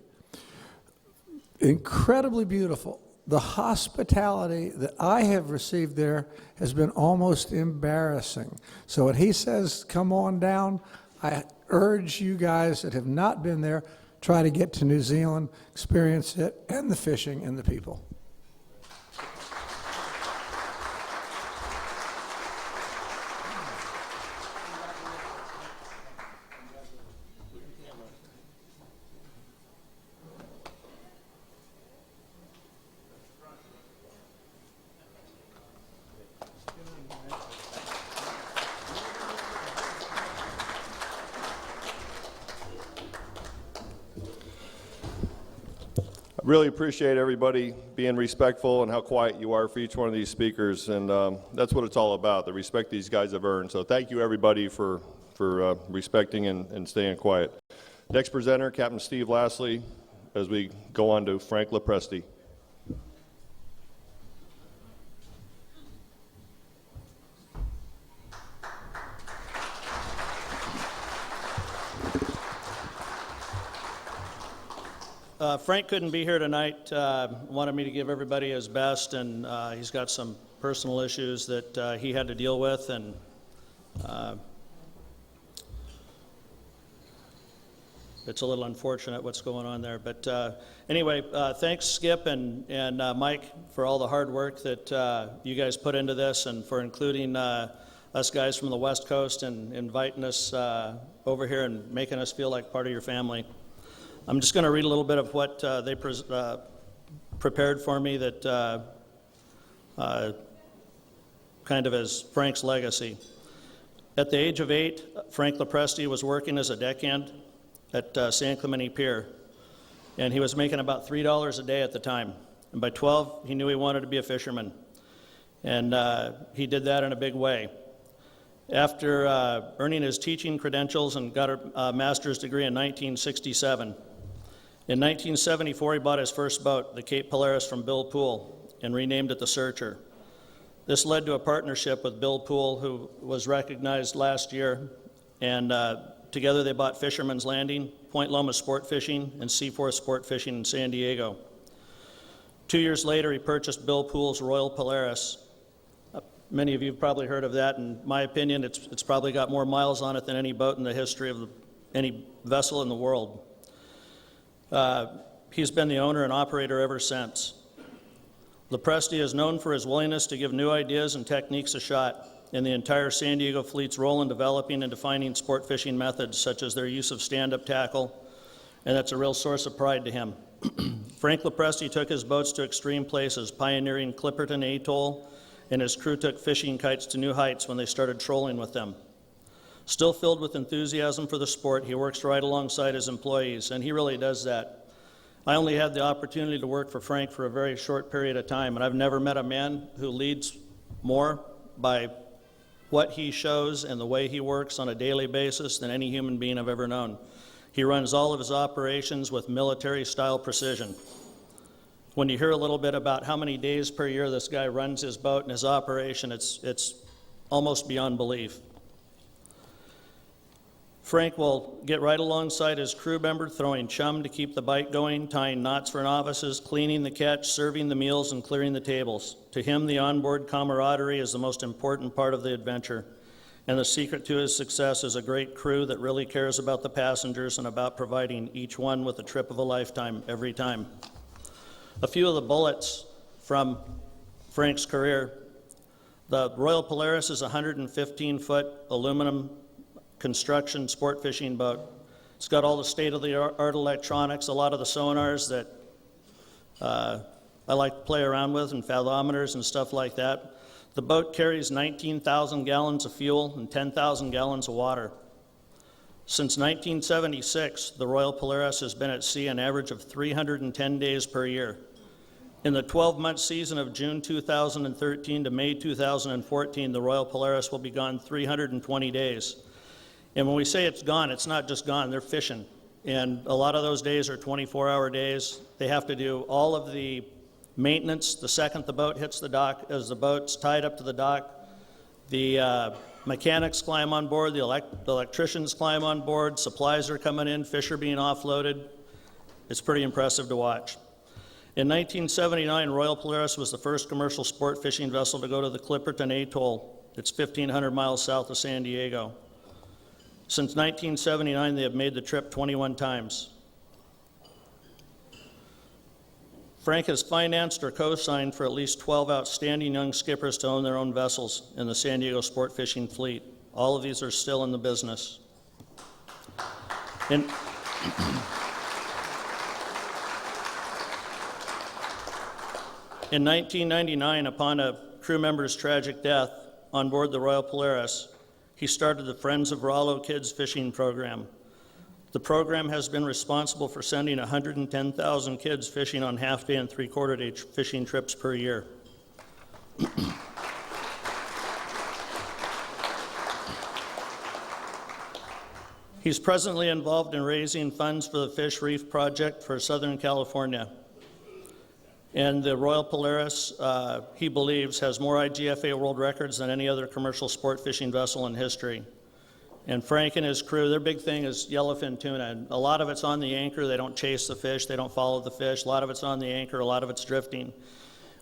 incredibly beautiful. The hospitality that I have received there has been almost embarrassing. So when he says, come on down, I urge you guys that have not been there, try to get to New Zealand, experience it, and the fishing and the people. Really appreciate everybody being respectful and how quiet you are for each one of these speakers, and that's what it's all about, the respect these guys have earned. So thank you everybody for respecting and staying quiet. Next presenter, Captain Steve Lastly, as we go on to Frank LOPRESTE. Frank couldn't be here tonight, wanted me to give everybody his best, and he's got some personal issues that he had to deal with, and it's a little unfortunate what's going on there. But anyway, thanks Skip and Mike for all the hard work that you guys put into this, and for including us guys from the West Coast and inviting us over here and making us feel like part of your family. I'm just going to read a little bit of what they prepared for me that kind of as Frank's legacy. At the age of 8, Frank LOPRESTE was working as a deckhand at San Clemente Pier, and he was making about $3 a day at the time. And by 12, he knew he wanted to be a fisherman, and he did that in a big way. After earning his teaching credentials and got a master's degree in 1967, In 1974, he bought his first boat, the Cape Polaris, from Bill Poole and renamed it the Searcher. This led to a partnership with Bill Poole, who was recognized last year, and together they bought Fisherman's Landing, Point Loma Sport Fishing, and Seaforth Sport Fishing in San Diego. 2 years later, he purchased Bill Poole's Royal Polaris. Many of you have probably heard of that. In my opinion, it's probably got more miles on it than any boat in the history of any vessel in the world. He's been the owner and operator ever since. LOPRESTE is known for his willingness to give new ideas and techniques a shot, and the entire San Diego fleet's role in developing and defining sport fishing methods, such as their use of stand-up tackle, and that's a real source of pride to him. Frank LOPRESTE took his boats to extreme places, pioneering Clipperton Atoll, and his crew took fishing kites to new heights when they started trolling with them. Still filled with enthusiasm for the sport, he works right alongside his employees, and he really does that. I only had the opportunity to work for Frank for a very short period of time, and I've never met a man who leads more by what he shows and the way he works on a daily basis than any human being I've ever known. He runs all of his operations with military-style precision. When you hear a little bit about how many days per year this guy runs his boat and his operation, it's almost beyond belief. Frank will get right alongside his crew member, throwing chum to keep the bite going, tying knots for novices, cleaning the catch, serving the meals, and clearing the tables. To him, the onboard camaraderie is the most important part of the adventure, and the secret to his success is a great crew that really cares about the passengers and about providing each one with a trip of a lifetime every time. A few of the bullets from Frank's career. The Royal Polaris is a 115-foot aluminum construction sport fishing boat. It's got all the state-of-the-art electronics, a lot of the sonars that I like to play around with, and fathometers and stuff like that. The boat carries 19,000 gallons of fuel and 10,000 gallons of water. Since 1976, the Royal Polaris has been at sea an average of 310 days per year. In the 12-month season of June 2013 to May 2014, the Royal Polaris will be gone 320 days. And when we say it's gone, it's not just gone, they're fishing. And a lot of those days are 24-hour days. They have to do all of the maintenance the second the boat hits the dock. As the boat's tied up to the dock, the mechanics climb on board, the electricians climb on board, supplies are coming in, fish are being offloaded. It's pretty impressive to watch. In 1979, Royal Polaris was the first commercial sport fishing vessel to go to the Clipperton Atoll. It's 1,500 miles south of San Diego. Since 1979, they have made the trip 21 times. Frank has financed or co-signed for at least 12 outstanding young skippers to own their own vessels in the San Diego sport fishing fleet. All of these are still in the business. In 1999, upon a crew member's tragic death on board the Royal Polaris, he started the Friends of Rollo Kids fishing program. The program has been responsible for sending 110,000 kids fishing on half-day and three-quarter-day fishing trips per year. He's presently involved in raising funds for the Fish Reef Project for Southern California. And the Royal Polaris, he believes, has more IGFA world records than any other commercial sport fishing vessel in history. And Frank and his crew, their big thing is yellowfin tuna. And a lot of it's on the anchor. They don't chase the fish. They don't follow the fish. A lot of it's on the anchor. A lot of it's drifting.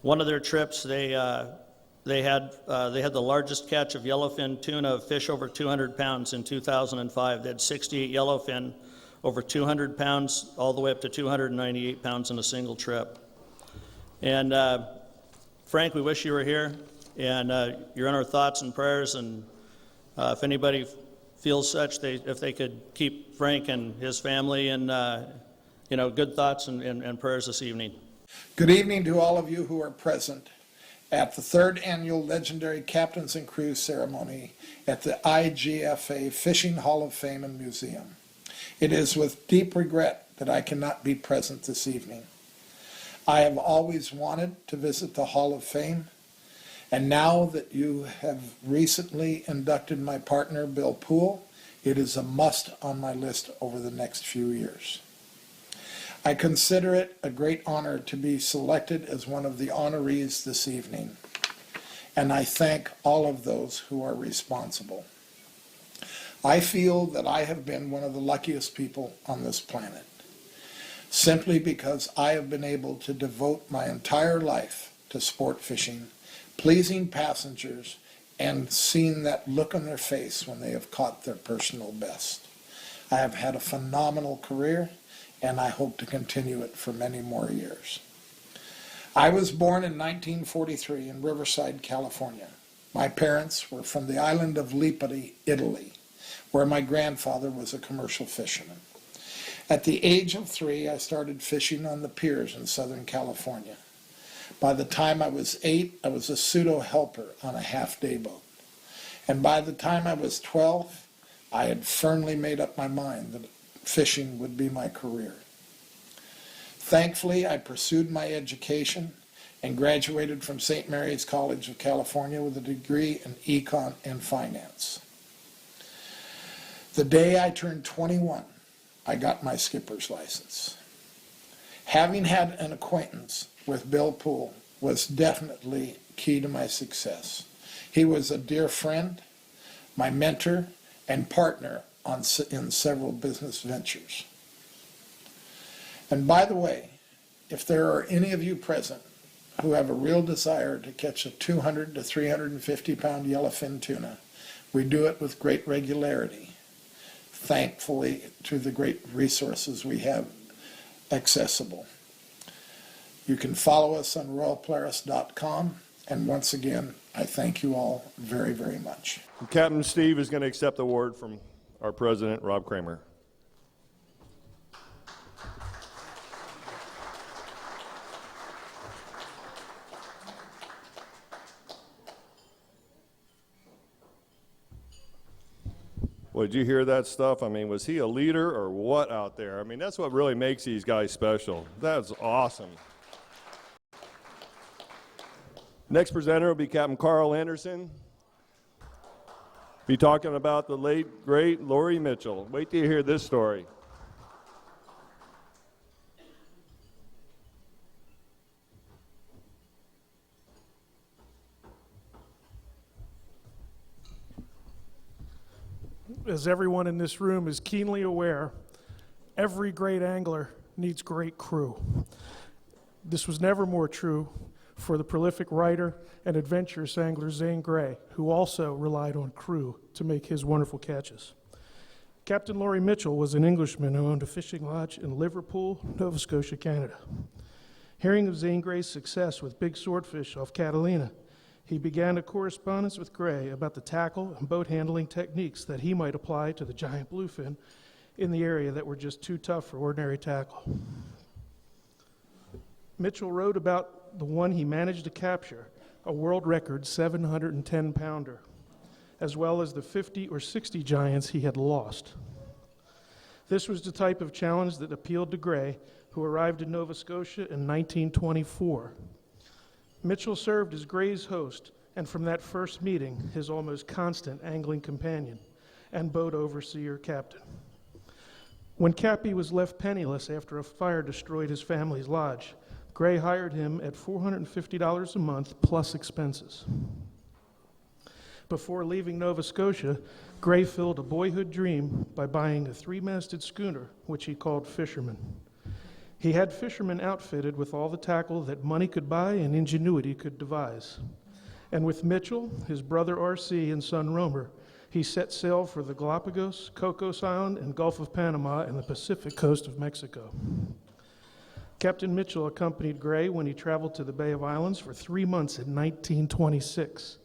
One of their trips, they had the largest catch of yellowfin tuna of fish over 200 pounds in 2005. They had 68 yellowfin over 200 pounds, all the way up to 298 pounds in a single trip. And Frank, we wish you were here, and you're in our thoughts and prayers. And if anybody feels such, if they could keep Frank and his family in good thoughts and prayers this evening. Good evening to all of you who are present at the 3rd Annual Legendary Captains and Crews Ceremony at the IGFA Fishing Hall of Fame and Museum. It is with deep regret that I cannot be present this evening. I have always wanted to visit the Hall of Fame, and now that you have recently inducted my partner, Bill Poole, it is a must on my list over the next few years. I consider it a great honor to be selected as one of the honorees this evening, and I thank all of those who are responsible. I feel that I have been one of the luckiest people on this planet, simply because I have been able to devote my entire life to sport fishing, pleasing passengers, and seeing that look on their face when they have caught their personal best. I have had a phenomenal career, and I hope to continue it for many more years. I was born in 1943 in Riverside, California. My parents were from the island of Lipari, Italy, where my grandfather was a commercial fisherman. At the age of 3, I started fishing on the piers in Southern California. By the time I was 8, I was a pseudo-helper on a half-day boat. And by the time I was 12, I had firmly made up my mind that fishing would be my career. Thankfully, I pursued my education and graduated from St. Mary's College of California with a degree in econ and finance. The day I turned 21, I got my skipper's license. Having had an acquaintance with Bill Poole was definitely key to my success. He was a dear friend, my mentor, and partner in several business ventures. And by the way, if there are any of you present who have a real desire to catch a 200 to 350 pound yellowfin tuna, we do it with great regularity, thankfully to the great resources we have accessible. You can follow us on royalpolaris.com, and once again, I thank you all very, very much. Captain Steve is going to accept the award from our president, Rob Kramer. Well, did you hear that stuff? I mean, was he a leader or what out there? I mean, that's what really makes these guys special. That's awesome. Next presenter will be Captain Carl Anderson. Be talking about the late, great Laurie Mitchell. Wait till you hear this story. As everyone in this room is keenly aware, every great angler needs great crew. This was never more true for the prolific writer and adventurous angler Zane Grey, who also relied on crew to make his wonderful catches. Captain Laurie Mitchell was an Englishman who owned a fishing lodge in Liverpool, Nova Scotia, Canada. Hearing of Zane Grey's success with big swordfish off Catalina, he began a correspondence with Grey about the tackle and boat handling techniques that he might apply to the giant bluefin in the area that were just too tough for ordinary tackle. Mitchell wrote about the one he managed to capture, a world record 710-pounder, as well as the 50 or 60 giants he had lost. This was the type of challenge that appealed to Grey, who arrived in Nova Scotia in 1924. Mitchell served as Grey's host, and from that first meeting, his almost constant angling companion and boat overseer captain. When Cappy was left penniless after a fire destroyed his family's lodge, Grey hired him at $450 a month plus expenses. Before leaving Nova Scotia, Grey filled a boyhood dream by buying a 3-masted schooner, which he called Fisherman. He had fishermen outfitted with all the tackle that money could buy and ingenuity could devise. And with Mitchell, his brother R.C., and son Romer, he set sail for the Galapagos, Cocos Island, and Gulf of Panama and the Pacific coast of Mexico. Captain Mitchell accompanied Grey when he traveled to the Bay of Islands for 3 months in 1926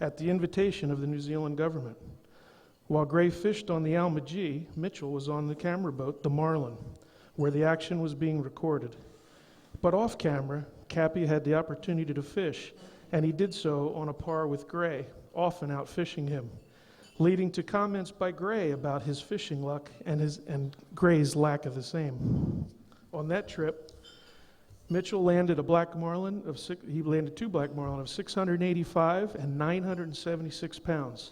at the invitation of the New Zealand government. While Grey fished on the Alma-G, Mitchell was on the camera boat, the Marlin, where the action was being recorded. But off camera, Cappy had the opportunity to fish, and he did so on a par with Grey, often out fishing him, leading to comments by Grey about his fishing luck and Grey's lack of the same. On that trip, Mitchell landed two black marlin of 685 and 976 pounds.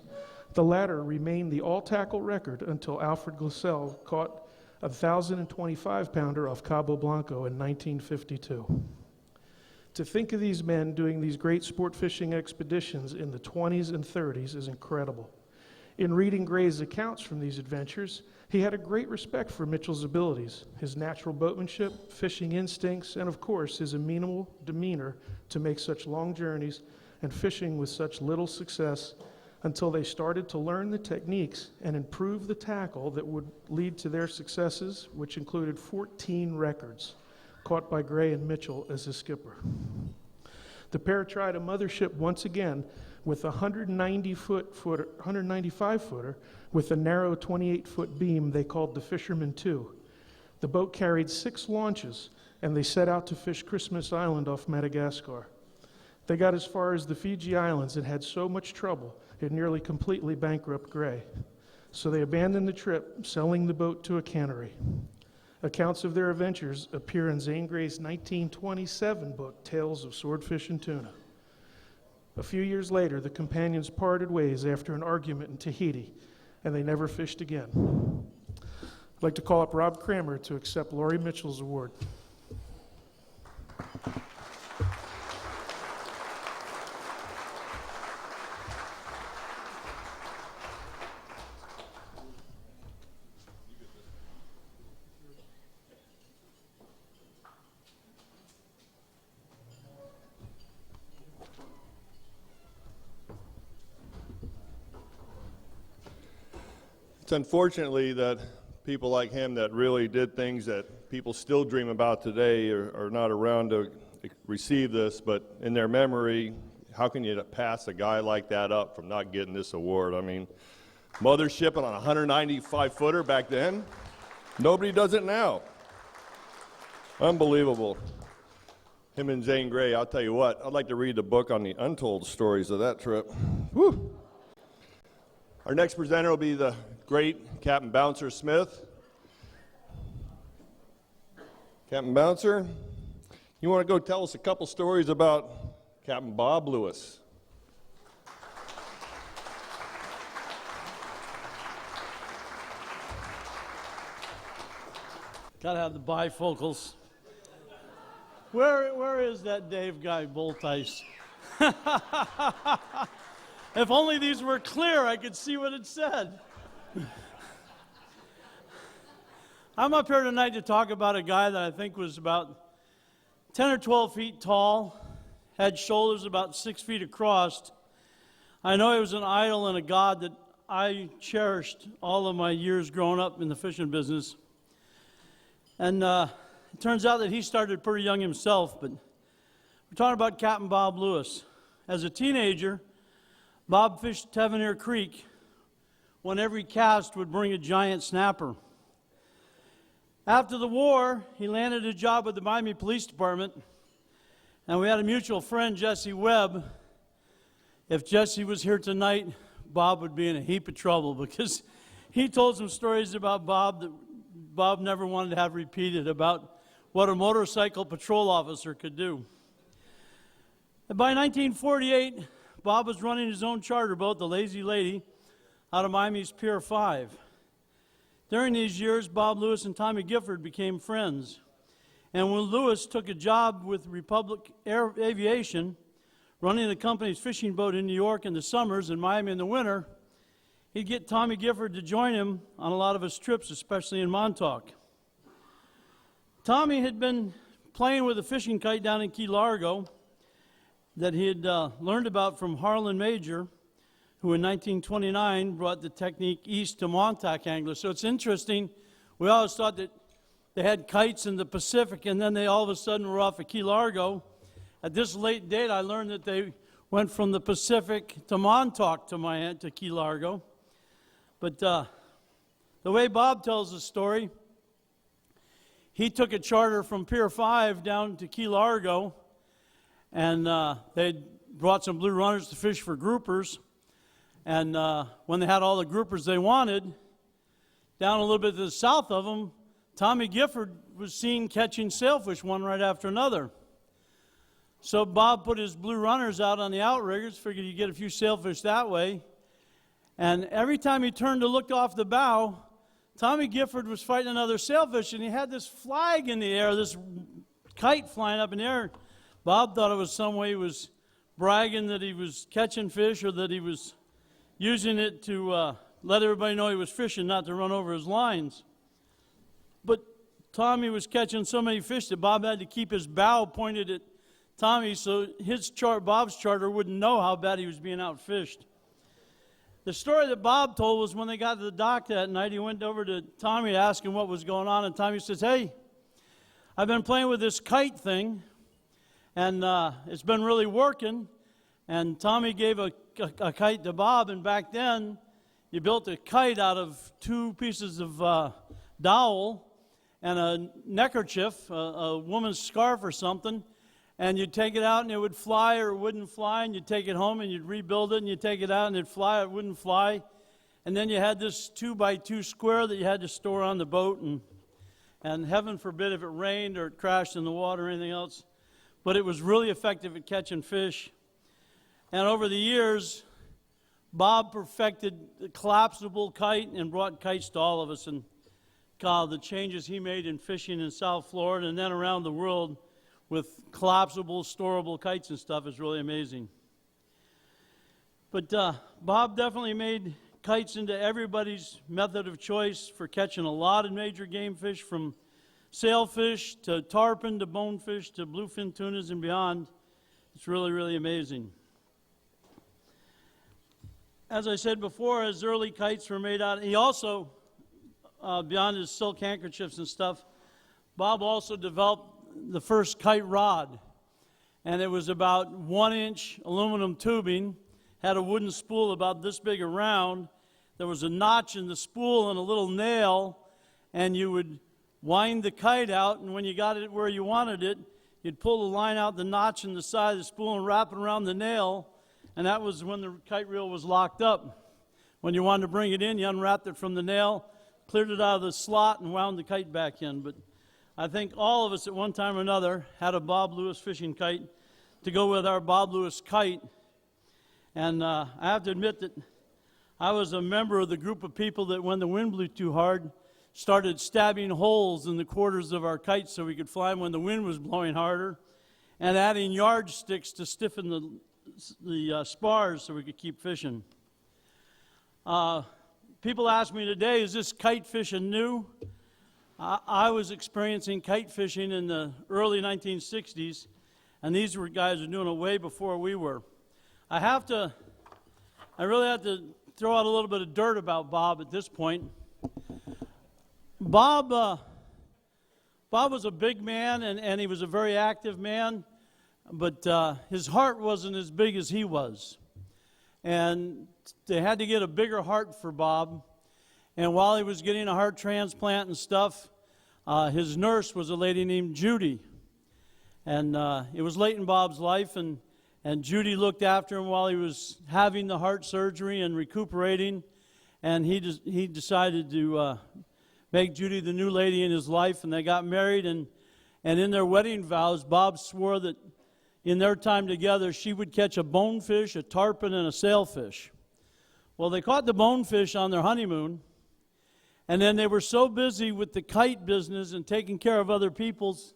The latter remained the all-tackle record until Alfred Glassell caught a 1,025-pounder off Cabo Blanco in 1952. To think of these men doing these great sport fishing expeditions in the 20s and 30s is incredible. In reading Gray's accounts from these adventures, he had a great respect for Mitchell's abilities, his natural boatmanship, fishing instincts, and of course, his amenable demeanor to make such long journeys and fishing with such little success until they started to learn the techniques and improve the tackle that would lead to their successes, which included 14 records caught by Gray and Mitchell as a skipper. The pair tried a mothership once again with a 195-footer with a narrow 28-foot beam they called the Fisherman II. The boat carried 6 launches, and they set out to fish Christmas Island off Madagascar. They got as far as the Fiji Islands and had so much trouble it nearly completely bankrupted Gray. So they abandoned the trip, selling the boat to a cannery. Accounts of their adventures appear in Zane Gray's 1927 book, Tales of Swordfish and Tuna. A few years later, the companions parted ways after an argument in Tahiti, and they never fished again. I'd like to call up Rob Kramer to accept Laurie Mitchell's award. It's unfortunately that people like him that really did things that people still dream about today are not around to receive this, but in their memory, how can you pass a guy like that up from not getting this award? I mean, mothershipping on a 195-footer back then, nobody does it now. Unbelievable. Him and Zane Grey, I'll tell you what, I'd like to read the book on the untold stories of that trip. Whew. Our next presenter will be the great Captain Bouncer Smith. Captain Bouncer, you want to go tell us a couple stories about Captain Bob Lewis? Gotta have the bifocals. Where is that Dave guy, Bolt Ice? If only these were clear, I could see what it said. I'm up here tonight to talk about a guy that I think was about 10 or 12 feet tall, had shoulders about 6 feet across. I know he was an idol and a god that I cherished all of my years growing up in the fishing business. And it turns out that he started pretty young himself, but we're talking about Captain Bob Lewis. As a teenager, Bob fished Tavernier Creek when every cast would bring a giant snapper. After the war, he landed a job with the Miami Police Department, and we had a mutual friend, Jesse Webb. If Jesse was here tonight, Bob would be in a heap of trouble because he told some stories about Bob that Bob never wanted to have repeated about what a motorcycle patrol officer could do. And by 1948, Bob was running his own charter boat, the Lazy Lady, out of Miami's Pier 5. During these years, Bob Lewis and Tommy Gifford became friends. And when Lewis took a job with Republic Air Aviation, running the company's fishing boat in New York in the summers and Miami in the winter, he'd get Tommy Gifford to join him on a lot of his trips, especially in Montauk. Tommy had been playing with a fishing kite down in Key Largo that he had learned about from Harlan Major, who in 1929 brought the technique east to Montauk anglers. So it's interesting, we always thought that they had kites in the Pacific and then they all of a sudden were off at Key Largo. At this late date, I learned that they went from the Pacific to Montauk to Key Largo. But the way Bob tells the story, he took a charter from Pier 5 down to Key Largo, and they brought some blue runners to fish for groupers. And when they had all the groupers they wanted, down a little bit to the south of them, Tommy Gifford was seen catching sailfish one right after another. So Bob put his blue runners out on the outriggers, figured he'd get a few sailfish that way. And every time he turned to look off the bow, Tommy Gifford was fighting another sailfish, and he had this flag in the air, this kite flying up in the air. Bob thought it was some way he was bragging that he was catching fish, or that he was using it to let everybody know he was fishing, not to run over his lines. But Tommy was catching so many fish that Bob had to keep his bow pointed at Tommy so Bob's charter wouldn't know how bad he was being outfished. The story that Bob told was when they got to the dock that night, he went over to Tommy to ask him what was going on, and Tommy says, "Hey, I've been playing with this kite thing, and it's been really working." And Tommy gave a kite to Bob, and back then, you built a kite out of 2 pieces of dowel and a neckerchief, a woman's scarf or something, and you'd take it out and it would fly or it wouldn't fly, and you'd take it home and you'd rebuild it and you'd take it out and it'd fly or it wouldn't fly. And then you had this 2x2 square that you had to store on the boat, and heaven forbid if it rained or it crashed in the water or anything else. But it was really effective at catching fish. And over the years, Bob perfected the collapsible kite and brought kites to all of us. And God, the changes he made in fishing in South Florida and then around the world with collapsible, storable kites and stuff is really amazing. But Bob definitely made kites into everybody's method of choice for catching a lot of major game fish, from sailfish to tarpon to bonefish to bluefin tunas and beyond. It's really, really amazing. As I said before, his early kites were made out. He also, beyond his silk handkerchiefs and stuff, Bob also developed the first kite rod. And it was about 1-inch aluminum tubing, had a wooden spool about this big around. There was a notch in the spool and a little nail, and you would wind the kite out, and when you got it where you wanted it, you'd pull the line out the notch in the side of the spool and wrap it around the nail. And that was when the kite reel was locked up. When you wanted to bring it in, you unwrapped it from the nail, cleared it out of the slot, and wound the kite back in. But I think all of us at one time or another had a Bob Lewis fishing kite to go with our Bob Lewis kite. And I have to admit that I was a member of the group of people that, when the wind blew too hard, started stabbing holes in the quarters of our kites so we could fly them when the wind was blowing harder, and adding yardsticks to stiffen the spars so we could keep fishing. People ask me today, is this kite fishing new? I was experiencing kite fishing in the early 1960s, and these were guys who were doing it way before we were. I really have to throw out a little bit of dirt about Bob at this point. Bob was a big man, and he was a very active man, but his heart wasn't as big as he was. And they had to get a bigger heart for Bob. And while he was getting a heart transplant and stuff, his nurse was a lady named Judy. And it was late in Bob's life, and Judy looked after him while he was having the heart surgery and recuperating. And he decided to make Judy the new lady in his life, and they got married. And in their wedding vows, Bob swore that in their time together, she would catch a bonefish, a tarpon, and a sailfish. Well, they caught the bonefish on their honeymoon, and then they were so busy with the kite business and taking care of other people's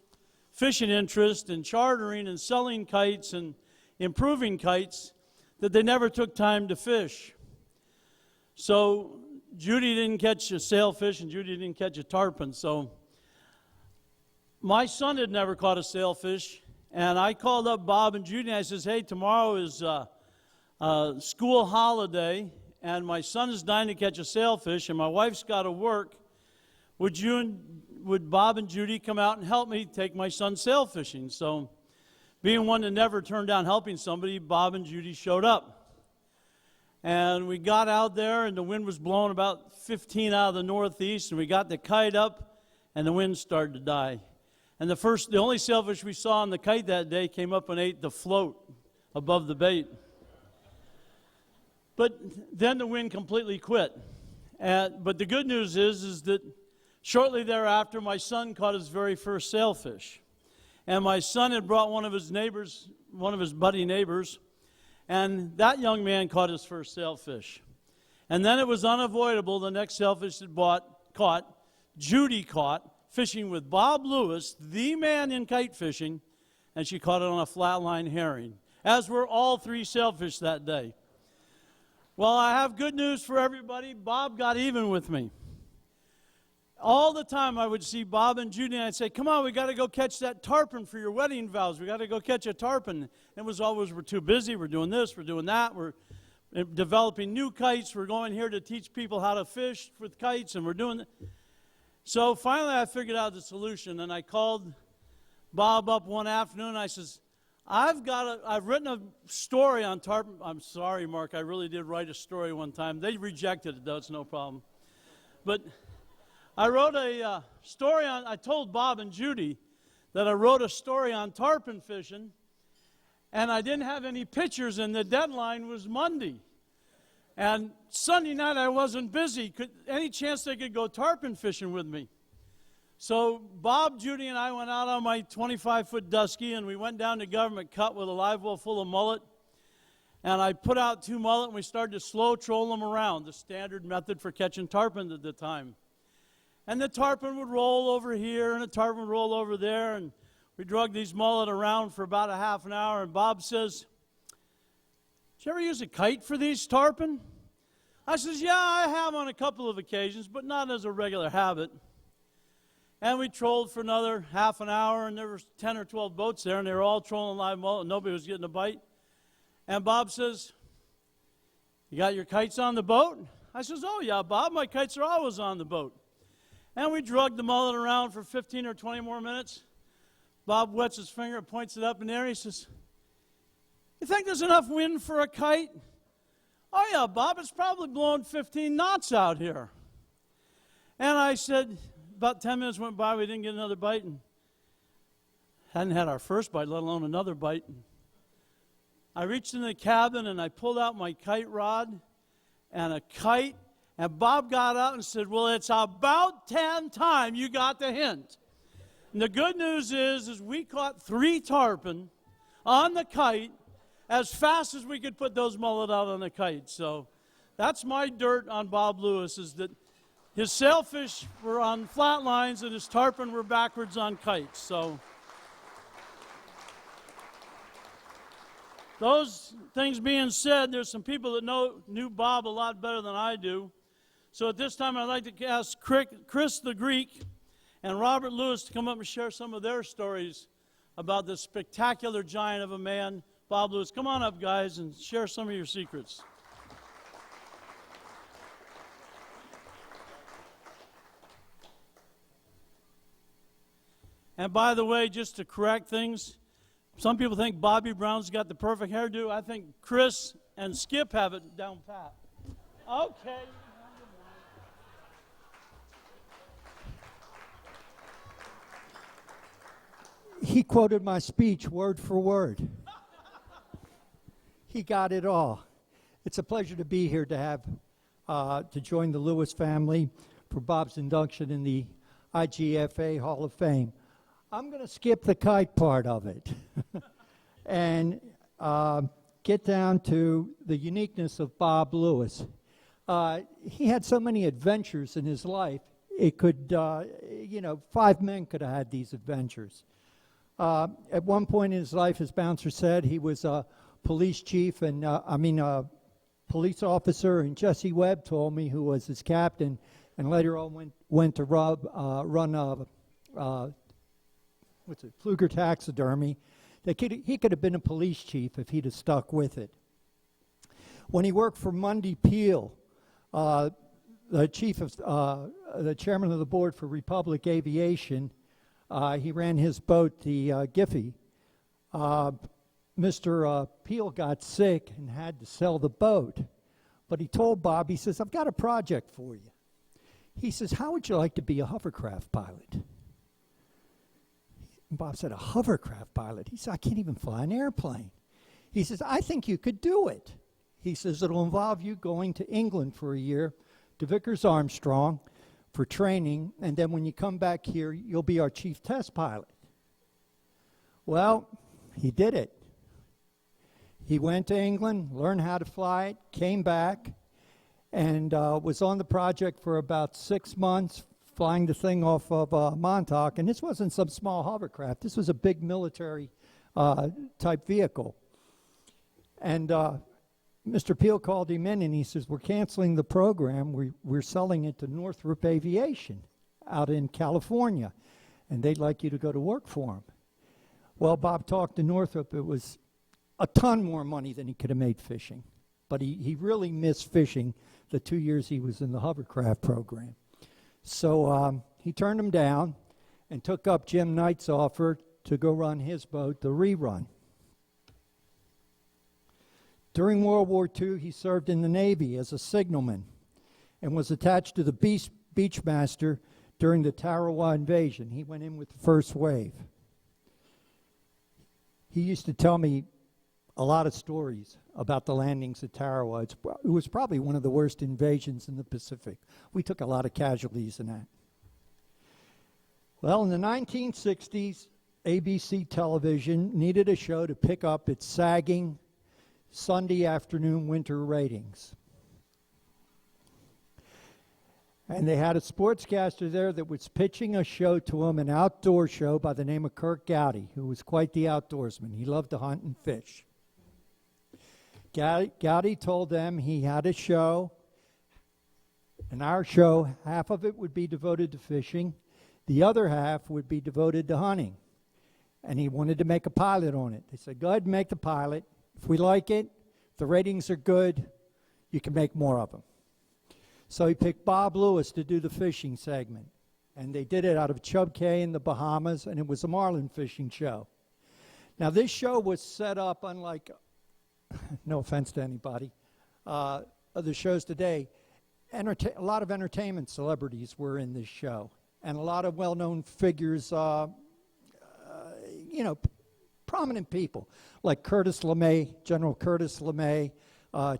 fishing interest and chartering and selling kites and improving kites that they never took time to fish. So Judy didn't catch a sailfish and Judy didn't catch a tarpon. So my son had never caught a sailfish, and I called up Bob and Judy and I says, "Hey, tomorrow is a school holiday, and my son is dying to catch a sailfish, and my wife's got to work. Would Bob and Judy come out and help me take my son sail fishing?" So, being one that never turned down helping somebody, Bob and Judy showed up. And we got out there, and the wind was blowing about 15 out of the northeast, and we got the kite up, and the wind started to die. And the only sailfish we saw on the kite that day came up and ate the float above the bait. But then the wind completely quit. But the good news is that shortly thereafter, my son caught his very first sailfish. And my son had brought one of his buddy neighbors, and that young man caught his first sailfish. And then it was unavoidable. The next sailfish that bought Judy caught, fishing with Bob Lewis, the man in kite fishing, and she caught it on a flatline herring, as were all 3 sailfish that day. Well, I have good news for everybody. Bob got even with me. All the time I would see Bob and Judy, and I'd say, come on, we got to go catch that tarpon for your wedding vows. We got to go catch a tarpon. It was always, we're too busy, we're doing this, we're doing that, we're developing new kites, we're going here to teach people how to fish with kites, and we're doing that. So finally I figured out the solution, and I called Bob up one afternoon, and I says, I've written a story on tarpon. I'm sorry, Mark, I really did write a story one time. They rejected it, though, it's no problem. But I wrote a story on, I told Bob and Judy that I wrote a story on tarpon fishing, and I didn't have any pictures, and the deadline was Monday. And Sunday night I wasn't busy. Any chance they could go tarpon fishing with me? So Bob, Judy, and I went out on my 25-foot dusky, and we went down to Government Cut with a live well full of mullet. And I put out 2 mullet, and we started to slow troll them around, the standard method for catching tarpon at the time. And the tarpon would roll over here, and the tarpon would roll over there, and we drug these mullet around for about a half an hour, and Bob says, did you ever use a kite for these tarpon? I says, yeah, I have on a couple of occasions, but not as a regular habit. And we trolled for another half an hour, and there were 10 or 12 boats there, and they were all trolling live mullet, and nobody was getting a bite. And Bob says, you got your kites on the boat? I says, oh, yeah, Bob, my kites are always on the boat. And we drugged the mullet around for 15 or 20 more minutes. Bob wets his finger and points it up in the air. He says, you think there's enough wind for a kite? Oh, yeah, Bob, it's probably blowing 15 knots out here. And I said, about 10 minutes went by, we didn't get another bite, and hadn't had our first bite, let alone another bite. I reached in the cabin, and I pulled out my kite rod and a kite, and Bob got out and said, well, it's about 10 time you got the hint. And the good news is we caught 3 tarpon on the kite as fast as we could put those mullet out on the kite. So that's my dirt on Bob Lewis, is that his sailfish were on flat lines and his tarpon were backwards on kites. So those things being said, there's some people that knew Bob a lot better than I do. So at this time, I'd like to ask Chris the Greek and Robert Lewis to come up and share some of their stories about this spectacular giant of a man, Bob Lewis. Come on up, guys, and share some of your secrets. And by the way, just to correct things, some people think Bobby Brown's got the perfect hairdo. I think Chris and Skip have it down pat. Okay. He quoted my speech word for word. He got it all. It's a pleasure to be here to join the Lewis family for Bob's induction in the IGFA Hall of Fame. I'm going to skip the kite part of it and get down to the uniqueness of Bob Lewis. He had so many adventures in his life. It could, 5 men could have had these adventures. At one point in his life, as Bouncer said, he was a police chief and, police officer, and Jesse Webb told me, who was his captain, and later on went to run Pfluger Taxidermy, that he could have been a police chief if he'd have stuck with it. When he worked for Mundy Peel, the chairman of the board for Republic Aviation, he ran his boat, the Giffey. Mr. Peel got sick and had to sell the boat. But he told Bob, he says, I've got a project for you. He says, how would you like to be a hovercraft pilot? And Bob said, a hovercraft pilot? He said, I can't even fly an airplane. He says, I think you could do it. He says, it'll involve you going to England for a year, to Vickers Armstrong, for training, and then when you come back here, you'll be our chief test pilot. Well, he did it. He went to England, learned how to fly it, came back, and was on the project for about 6 months, flying the thing off of Montauk, and this wasn't some small hovercraft. This was a big military type vehicle. And Mr. Peel called him in, and he says, we're canceling the program. We're selling it to Northrop Aviation out in California, and they'd like you to go to work for them. Well, Bob talked to Northrop. It was a ton more money than he could have made fishing. But he really missed fishing the 2 years he was in the hovercraft program. So he turned him down and took up Jim Knight's offer to go run his boat, the Rerun. During World War II, he served in the Navy as a signalman and was attached to the Beachmaster during the Tarawa invasion. He went in with the first wave. He used to tell me a lot of stories about the landings at Tarawa. It was probably one of the worst invasions in the Pacific. We took a lot of casualties in that. Well, in the 1960s, ABC television needed a show to pick up its sagging Sunday afternoon winter ratings. And they had a sportscaster there that was pitching a show to him, an outdoor show by the name of Kirk Gowdy, who was quite the outdoorsman. He loved to hunt and fish. Gowdy told them he had a show, and our show, half of it would be devoted to fishing, the other half would be devoted to hunting. And he wanted to make a pilot on it. They said, go ahead and make the pilot. If we like it, if the ratings are good, you can make more of them. So he picked Bob Lewis to do the fishing segment. And they did it out of Chub Cay in the Bahamas, and it was a marlin fishing show. Now, this show was set up unlike, no offense to anybody, the shows today. A lot of entertainment celebrities were in this show, and a lot of well-known figures, prominent people, like Curtis LeMay, General Curtis LeMay,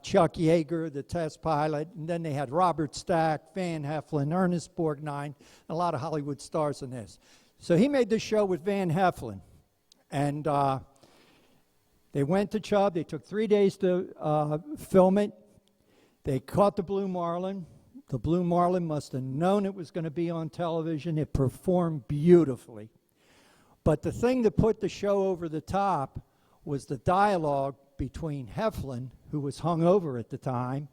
Chuck Yeager, the test pilot, and then they had Robert Stack, Van Heflin, Ernest Borgnine, a lot of Hollywood stars in this. So he made this show with Van Heflin, and they went to Chubb. They took 3 days to film it. They caught the blue marlin. The blue marlin must have known it was going to be on television. It performed beautifully. But the thing that put the show over the top was the dialogue between Heflin, who was hungover at the time,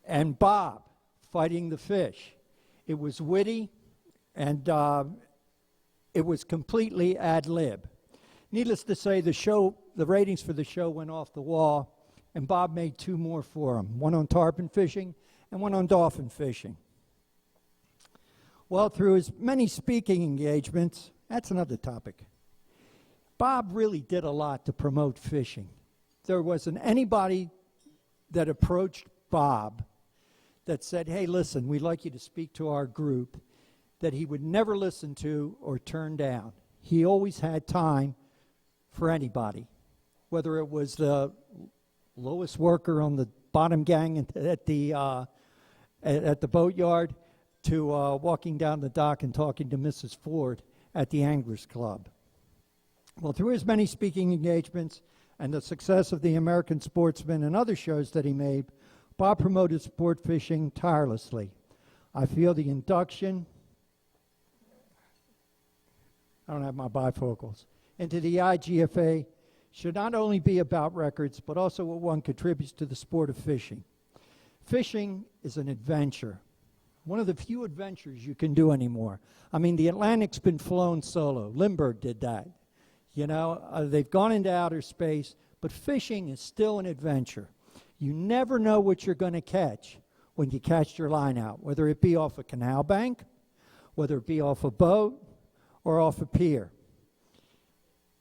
and Bob fighting the fish. It was witty, and it was completely ad lib. Needless to say, the ratings for the show went off the wall, and Bob made 2 more for him, one on tarpon fishing and one on dolphin fishing. Well, through his many speaking engagements, that's another topic. Bob really did a lot to promote fishing. There wasn't anybody that approached Bob that said, hey, listen, we'd like you to speak to our group, that he would never listen to or turn down. He always had time for anybody, whether it was the lowest worker on the bottom gang at the boatyard to walking down the dock and talking to Mrs. Ford at the Anglers Club. Well, through his many speaking engagements and the success of the American Sportsman and other shows that he made, Bob promoted sport fishing tirelessly. I feel the induction, I don't have my bifocals, into the IGFA should not only be about records, but also what one contributes to the sport of fishing. Fishing is an adventure. One of the few adventures you can do anymore. I mean, the Atlantic's been flown solo. Lindbergh did that. You know, they've gone into outer space, but fishing is still an adventure. You never know what you're going to catch when you cast your line out, whether it be off a canal bank, whether it be off a boat, or off a pier.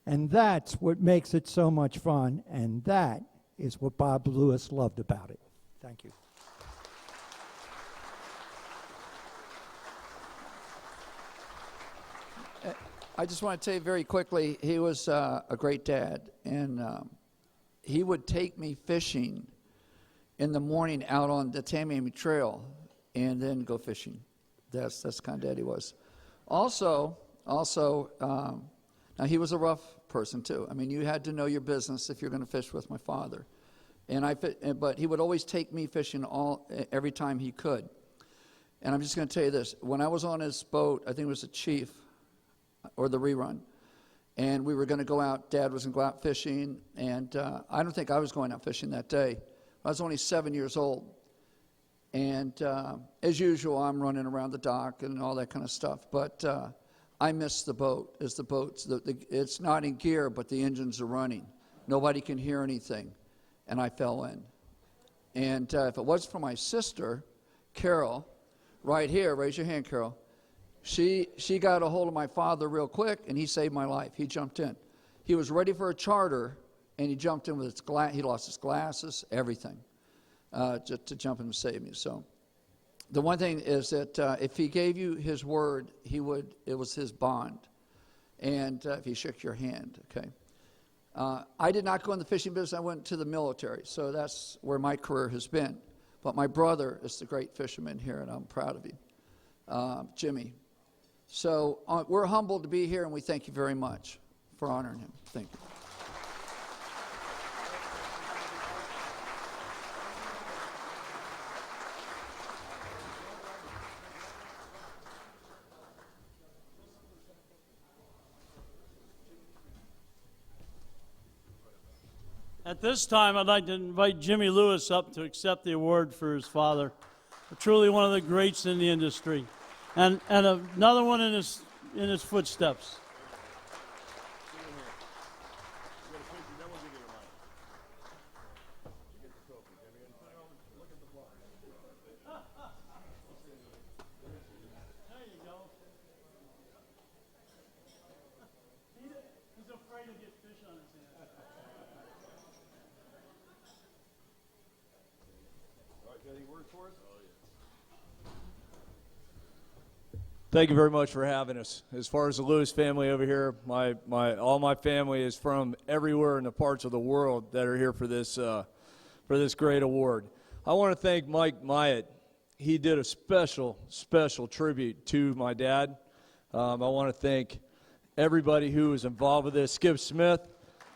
And that's what makes it so much fun, and that is what Bob Lewis loved about it. Thank you. I just want to tell you very quickly, he was a great dad, and he would take me fishing in the morning out on the Tamiami Trail and then go fishing. That's the kind of dad he was. Also, now he was a rough person too. I mean, you had to know your business if you're going to fish with my father. But he would always take me fishing every time he could. And I'm just going to tell you this. When I was on his boat, I think it was the Chief or the Rerun, and we were going to go out. Dad was going to go out fishing, and I don't think I was going out fishing that day. I was only 7 years old. And as usual, I'm running around the dock and all that kind of stuff. But I missed the boat. As the boat's, it's not in gear, but the engines are running. Nobody can hear anything. And I fell in. And if it wasn't for my sister, Carol, right here, raise your hand, Carol. She got a hold of my father real quick, and he saved my life. He jumped in. He was ready for a charter, and he jumped in with his he lost his glasses, everything. Just to jump in and save me. So the one thing is that if he gave you his word, it was his bond. And if he shook your hand, okay. I did not go in the fishing business. I went to the military. So that's where my career has been. But my brother is the great fisherman here, and I'm proud of him, Jimmie. So we're humbled to be here, and we thank you very much for honoring him. Thank you. At this time, I'd like to invite Jimmie Lewis up to accept the award for his father. Truly one of the greats in the industry. And another one in his footsteps. He's afraid to get fish on his hands. Thank you very much for having us. As far as the Lewis family over here, all my family is from everywhere in the parts of the world that are here for this great award. I want to thank Mike Myatt. He did a special tribute to my dad. I want to thank everybody who was involved with this. Skip Smith,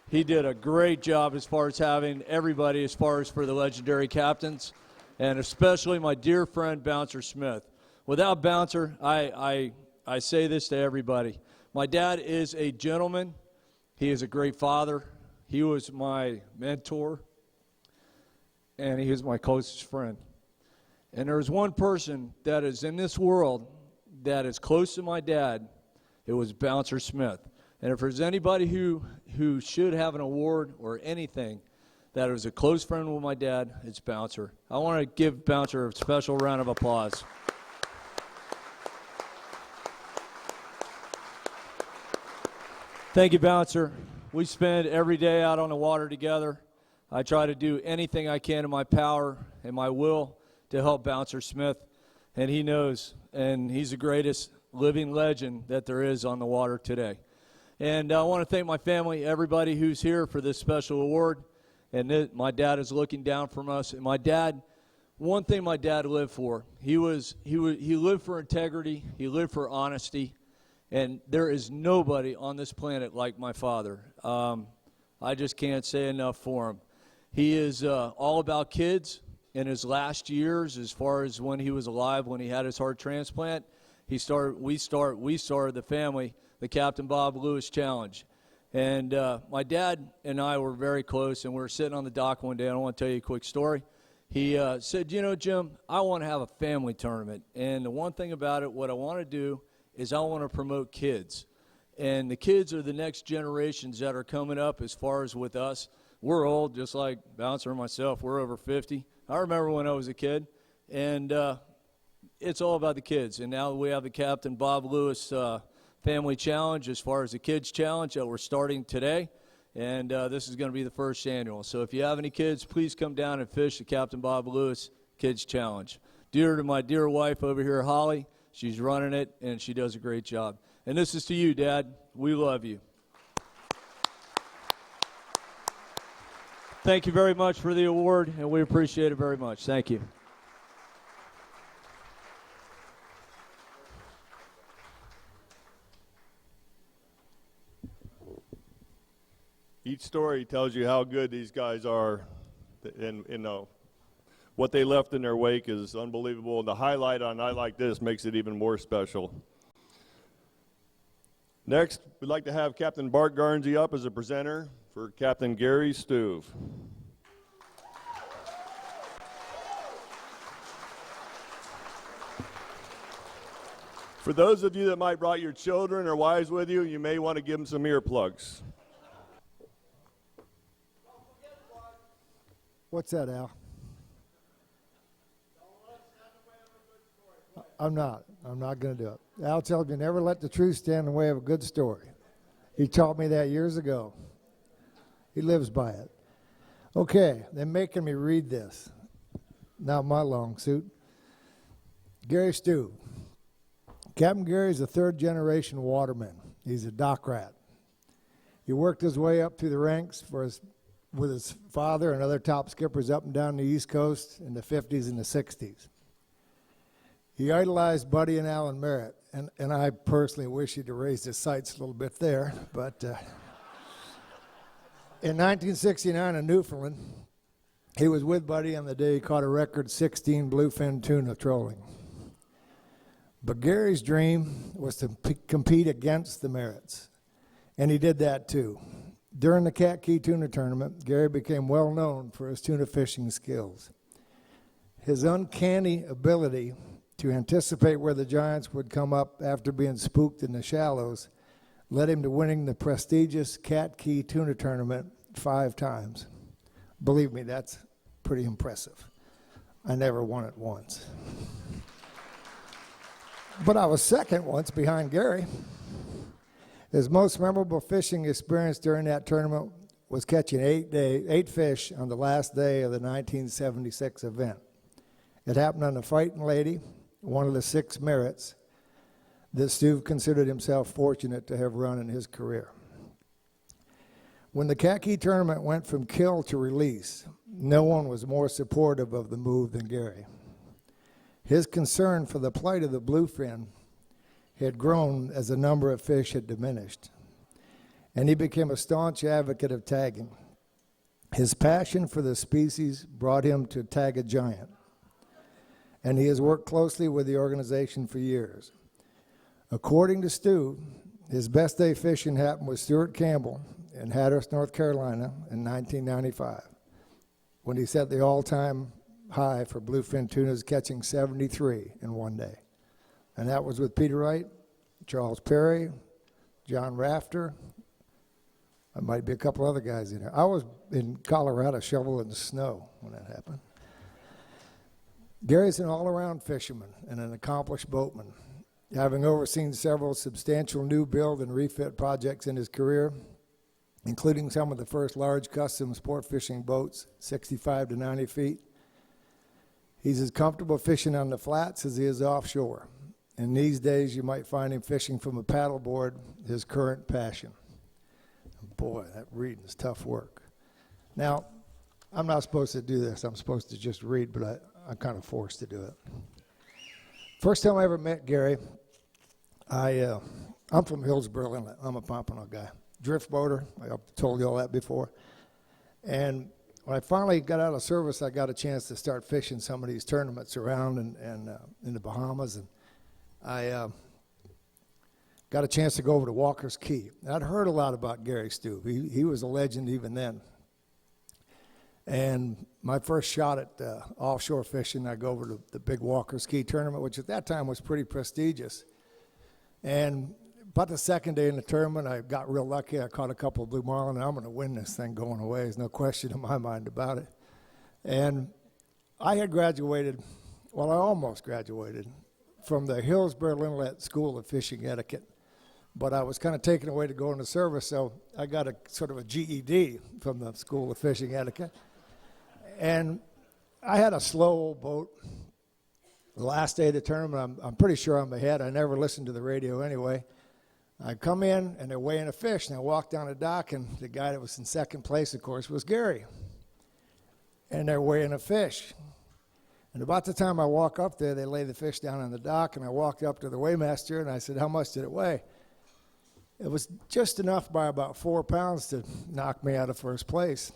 he did a great job as far as having everybody as far as for the legendary captains, and especially my dear friend Bouncer Smith. Without Bouncer, I say this to everybody. My dad is a gentleman. He is a great father. He was my mentor, and he is my closest friend. And there's one person that is in this world that is close to my dad. It was Bouncer Smith. And if there's anybody who should have an award or anything that was a close friend with my dad, it's Bouncer. I want to give Bouncer a special round of applause. Thank you, Bouncer. We spend every day out on the water together. I try to do anything I can in my power and my will to help Bouncer Smith, and he knows, and he's the greatest living legend that there is on the water today. And I want to thank my family, everybody who's here for this special award, and my dad is looking down from us. And my dad, one thing my dad lived for, he lived for integrity, he lived for honesty. And there is nobody on this planet like my father. I just can't say enough for him. He is all about kids. In his last years, as far as when he was alive, when he had his heart transplant, we started the family, the Captain Bob Lewis Challenge. And my dad and I were very close, and we were sitting on the dock one day, and I want to tell you a quick story. He said, you know, Jim, I want to have a family tournament. And the one thing about it, what I want to do is I want to promote kids. And the kids are the next generations that are coming up as far as with us. We're old, just like Bouncer and myself. We're over 50. I remember when I was a kid. And it's all about the kids. And now we have the Captain Bob Lewis Family Challenge as far as the Kids Challenge that we're starting today. And this is going to be the first annual. So if you have any kids, please come down and fish the Captain Bob Lewis Kids Challenge. Dear to my dear wife over here, Holly. She's running it, and she does a great job. And this is to you, Dad. We love you. Thank you very much for the award, and we appreciate it very much. Thank you. Each story tells you how good these guys are, and what they left in their wake is unbelievable, and the highlight on a night like this makes it even more special. Next, we'd like to have Captain Bart Garnsey up as a presenter for Captain Gary Stuve. For those of you that might brought your children or wives with you, you may want to give them some earplugs. What's that, Al? I'm not going to do it. Al tells me never let the truth stand in the way of a good story. He taught me that years ago. He lives by it. Okay, they're making me read this. Not my long suit. Gary Stuve. Captain Gary is a third-generation waterman. He's a dock rat. He worked his way up through the ranks with his father and other top skippers up and down the East Coast in the 50s and the 60s. He idolized Buddy and Alan Merritt, and I personally wish he'd have raised his sights a little bit there. But in 1969 in Newfoundland, he was with Buddy on the day he caught a record 16 bluefin tuna trolling. But Gary's dream was to compete against the Merritts, and he did that too. During the Cat Key Tuna Tournament, Gary became well known for his tuna fishing skills. His uncanny ability to anticipate where the giants would come up after being spooked in the shallows led him to winning the prestigious Cat Key Tuna Tournament 5 times. Believe me, that's pretty impressive. I never won it once. But I was second once behind Gary. His most memorable fishing experience during that tournament was catching 8 fish on the last day of the 1976 event. It happened on the Fighting Lady, one of the 6 Merritts that Stuve considered himself fortunate to have run in his career. When the Cat Key tournament went from kill to release, no one was more supportive of the move than Gary. His concern for the plight of the bluefin had grown as the number of fish had diminished, and he became a staunch advocate of tagging. His passion for the species brought him to tag a giant, and he has worked closely with the organization for years. According to Stuve, his best day fishing happened with Stuart Campbell in Hatteras, North Carolina in 1995, when he set the all-time high for bluefin tunas, catching 73 in one day. And that was with Peter Wright, Charles Perry, John Rafter. There might be a couple other guys in there. I was in Colorado shoveling the snow when that happened. Gary's an all-around fisherman and an accomplished boatman, having overseen several substantial new build and refit projects in his career, including some of the first large custom sport fishing boats, 65 to 90 feet. He's as comfortable fishing on the flats as he is offshore. And these days, you might find him fishing from a paddleboard, his current passion. Boy, that reading is tough work. Now, I'm not supposed to do this. I'm supposed to just read, but I'm kind of forced to do it. First time I ever met Gary, I'm from Hillsborough Inlet. I'm a Pompano guy. Drift boater. I've told you all that before. And when I finally got out of service, I got a chance to start fishing some of these tournaments around and in the Bahamas. And I got a chance to go over to Walker's Key. And I'd heard a lot about Gary Stuve. He was a legend even then. And my first shot at offshore fishing, I go over to the big Walker's Key tournament, which at that time was pretty prestigious. And about the second day in the tournament, I got real lucky. I caught a couple of blue marlin, and I'm going to win this thing going away. There's no question in my mind about it. And I had graduated, well, I almost graduated from the Hillsborough Inlet School of Fishing Etiquette. But I was kind of taken away to go into service, so I got a sort of a GED from the School of Fishing Etiquette. And I had a slow old boat. The last day of the tournament, I'm pretty sure I'm ahead. I never listened to the radio anyway. I come in, and they're weighing a fish, and I walk down the dock, and the guy that was in second place, of course, was Gary. And they're weighing a fish. And about the time I walk up there, they lay the fish down on the dock, and I walked up to the weighmaster, and I said, "How much did it weigh?" It was just enough by about 4 pounds to knock me out of first place.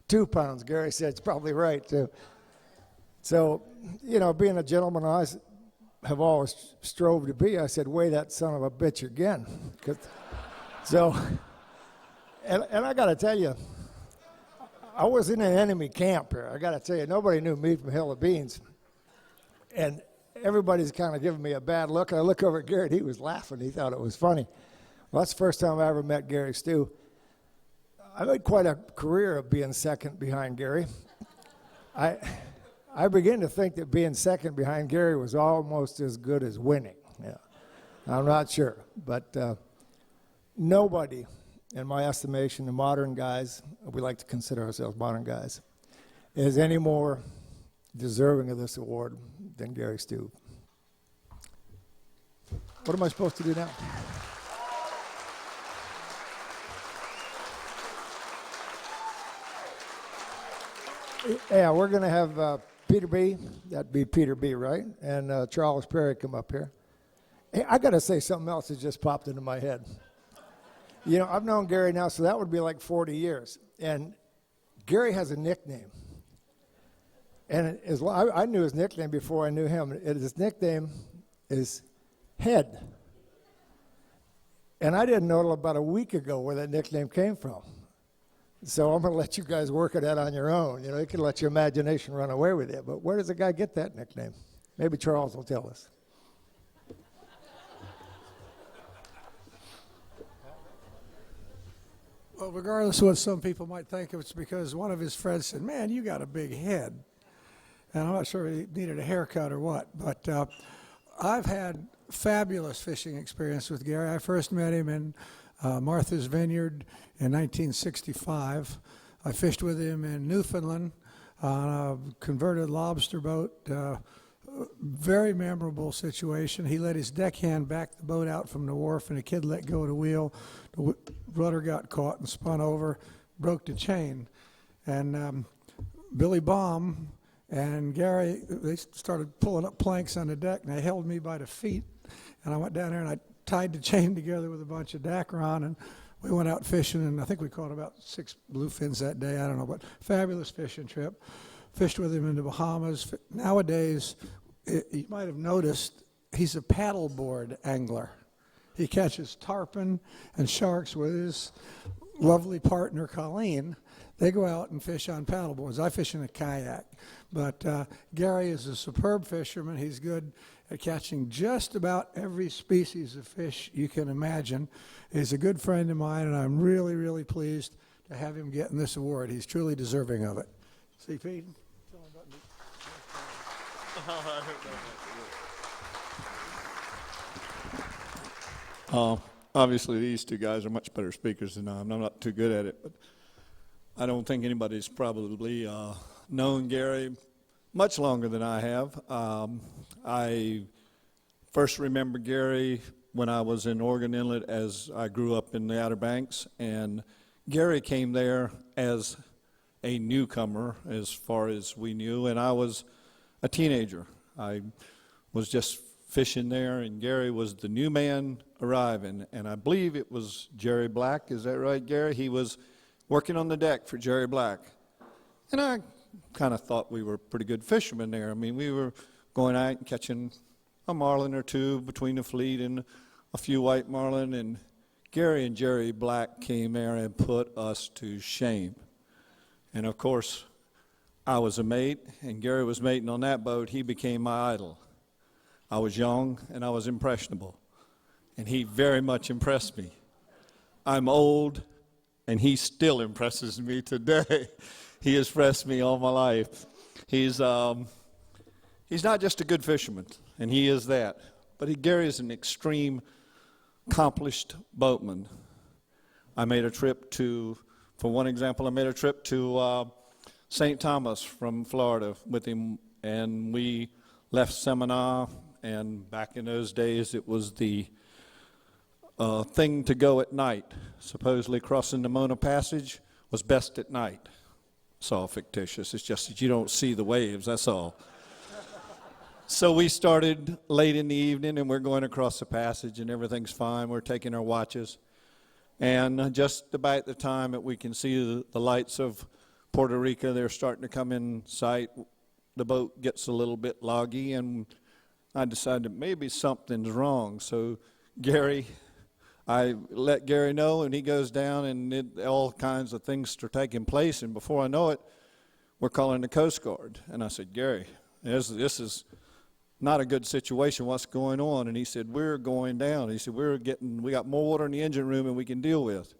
2 pounds, Gary said. It's probably right, too. So, you know, being a gentleman I have always strove to be, I said, weigh that son of a bitch again. And I got to tell you, I was in an enemy camp here. I got to tell you, nobody knew me from Hill of Beans. And everybody's kind of giving me a bad look. And I look over at Gary, and he was laughing. He thought it was funny. Well, that's the first time I ever met Gary Stu. I made quite a career of being second behind Gary. I began to think that being second behind Gary was almost as good as winning. Yeah, I'm not sure. But nobody, in my estimation, the modern guys, we like to consider ourselves modern guys, is any more deserving of this award than Gary Stu. What am I supposed to do now? Yeah, we're going to have Peter B., that'd be Peter B., right? And Charles Perry come up here. Hey, I got to say something else that just popped into my head. You know, I've known Gary now, so that would be like 40 years. And Gary has a nickname. And I knew his nickname before I knew him. His nickname is Head. And I didn't know till about a week ago where that nickname came from. So I'm going to let you guys work at that on your own. You know, you can let your imagination run away with it. But where does the guy get that nickname? Maybe Charles will tell us. Well, regardless of what some people might think, it's because one of his friends said, "Man, you got a big head." And I'm not sure he needed a haircut or what. But I've had fabulous fishing experience with Gary. I first met him in Martha's Vineyard in 1965. I fished with him in Newfoundland on a converted lobster boat. Very memorable situation. He let his deckhand back the boat out from the wharf, and the kid let go of the wheel. The rudder got caught and spun over, broke the chain. And Billy Baum and Gary, they started pulling up planks on the deck, and they held me by the feet. And I went down there, and I tied the chain together with a bunch of Dacron, and we went out fishing, and I think we caught about 6 bluefins that day. I don't know, but fabulous fishing trip. Fished with him in the Bahamas. Nowadays, you might have noticed, he's a paddleboard angler. He catches tarpon and sharks with his lovely partner, Colleen. They go out and fish on paddleboards. I fish in a kayak. But Gary is a superb fisherman. He's good at catching just about every species of fish you can imagine. He's a good friend of mine, and I'm really, really pleased to have him getting this award. He's truly deserving of it. CP? Obviously, these two guys are much better speakers than I am. I'm not too good at it, but I don't think anybody's probably known Gary much longer than I have. I first remember Gary when I was in Oregon Inlet, as I grew up in the Outer Banks, and Gary came there as a newcomer as far as we knew, and I was a teenager. I was just fishing there, and Gary was the new man arriving, and I believe it was Jerry Black. Is that right, Gary? He was working on the deck for Jerry Black, and I kind of thought we were pretty good fishermen there. I mean, we were going out and catching a marlin or two between the fleet and a few white marlin, and Gary and Jerry Black came there and put us to shame. And of course, I was a mate, and Gary was mating on that boat. He became my idol. I was young, and I was impressionable, and he very much impressed me. I'm old, and he still impresses me today. He has impressed me all my life. He's not just a good fisherman, and he is that, but Gary is an extreme, accomplished boatman. I made a trip to, for one example, I made a trip to St. Thomas from Florida with him, and we left Seminar, and back in those days it was the thing to go at night. Supposedly crossing the Mona Passage was best at night. It's all fictitious. It's just that you don't see the waves, that's all. So we started late in the evening, and we're going across the passage, and everything's fine. We're taking our watches. And just about the time that we can see the lights of Puerto Rico, they're starting to come in sight. the boat gets a little bit loggy, and I decided maybe something's wrong. So I let Gary know, and he goes down, and all kinds of things are taking place, and before I know it, we're calling the Coast Guard. And I said, Gary, this is not a good situation. What's going on? And he said, we're going down. He said, we got more water in the engine room than we can deal with.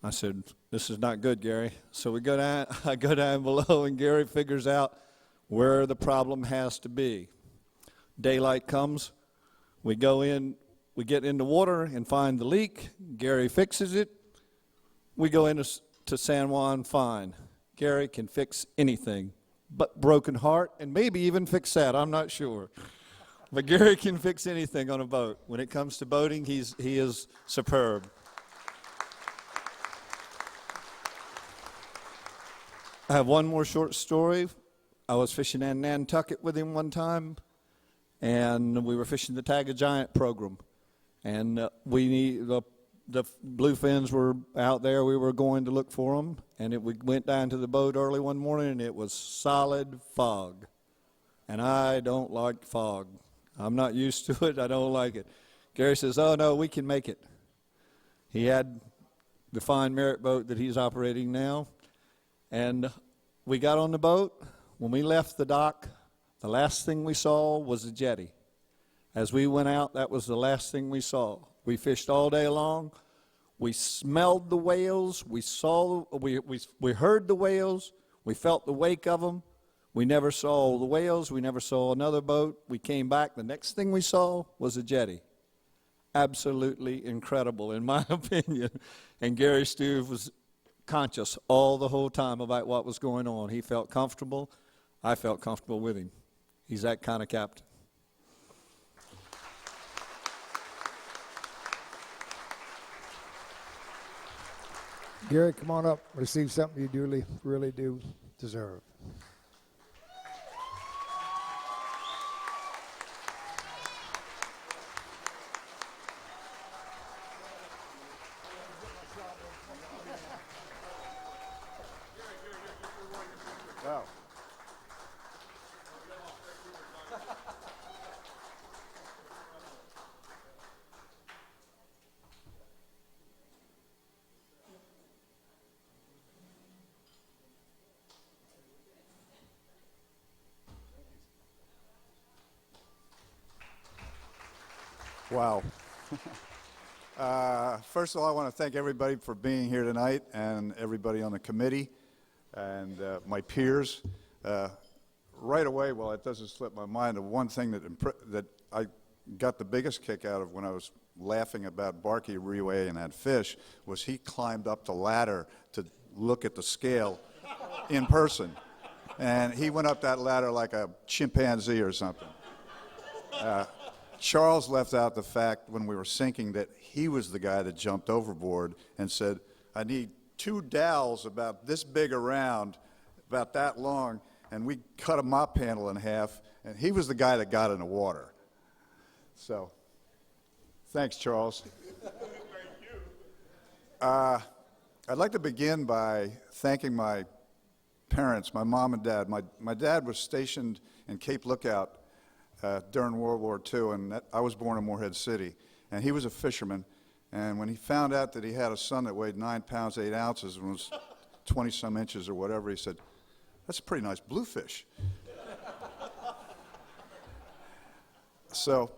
I said, this is not good, Gary. So we go down, I go down below, and Gary figures out where the problem has to be. Daylight comes, we go in, we get in the water and find the leak. Gary fixes it. We go into San Juan, fine. Gary can fix anything but broken heart, and maybe even fix that, I'm not sure. But Gary can fix anything on a boat. When it comes to boating, he is superb. I have one more short story. I was fishing in Nantucket with him one time, and we were fishing the Tag a Giant program. And the bluefins were out there. We were going to look for them, and we went down to the boat early one morning, and it was solid fog. And I don't like fog. I'm not used to it. I don't like it. Gary says, oh, no, we can make it. He had the fine Merritt boat that he's operating now, and we got on the boat. When we left the dock, the last thing we saw was a jetty. As we went out, that was the last thing we saw. We fished all day long. We smelled the whales. We heard the whales. We felt the wake of them. We never saw the whales. We never saw another boat. We came back. The next thing we saw was a jetty. Absolutely incredible, in my opinion. And Gary Stuve was conscious all the whole time about what was going on. He felt comfortable. I felt comfortable with him. He's that kind of captain. Gary, come on up. Receive something you really do deserve. Wow. Wow. First of all, I want to thank everybody for being here tonight, and everybody on the committee, and my peers. Right away, well, it doesn't slip my mind, the one thing that I got the biggest kick out of when I was laughing about Barkey Reway and that fish was he climbed up the ladder to look at the scale in person. And he went up that ladder like a chimpanzee or something. Charles left out the fact when we were sinking that he was the guy that jumped overboard and said, I need 2 dowels about this big around, about that long, and we cut a mop handle in half, and he was the guy that got in the water. So, thanks, Charles. Thank you. I'd like to begin by thanking my parents, my mom and dad. My dad was stationed in Cape Lookout during World War II, and I was born in Morehead City. And he was a fisherman, and when he found out that he had a son that weighed 9 pounds, 8 ounces and was 20-some inches or whatever, he said, that's a pretty nice bluefish. So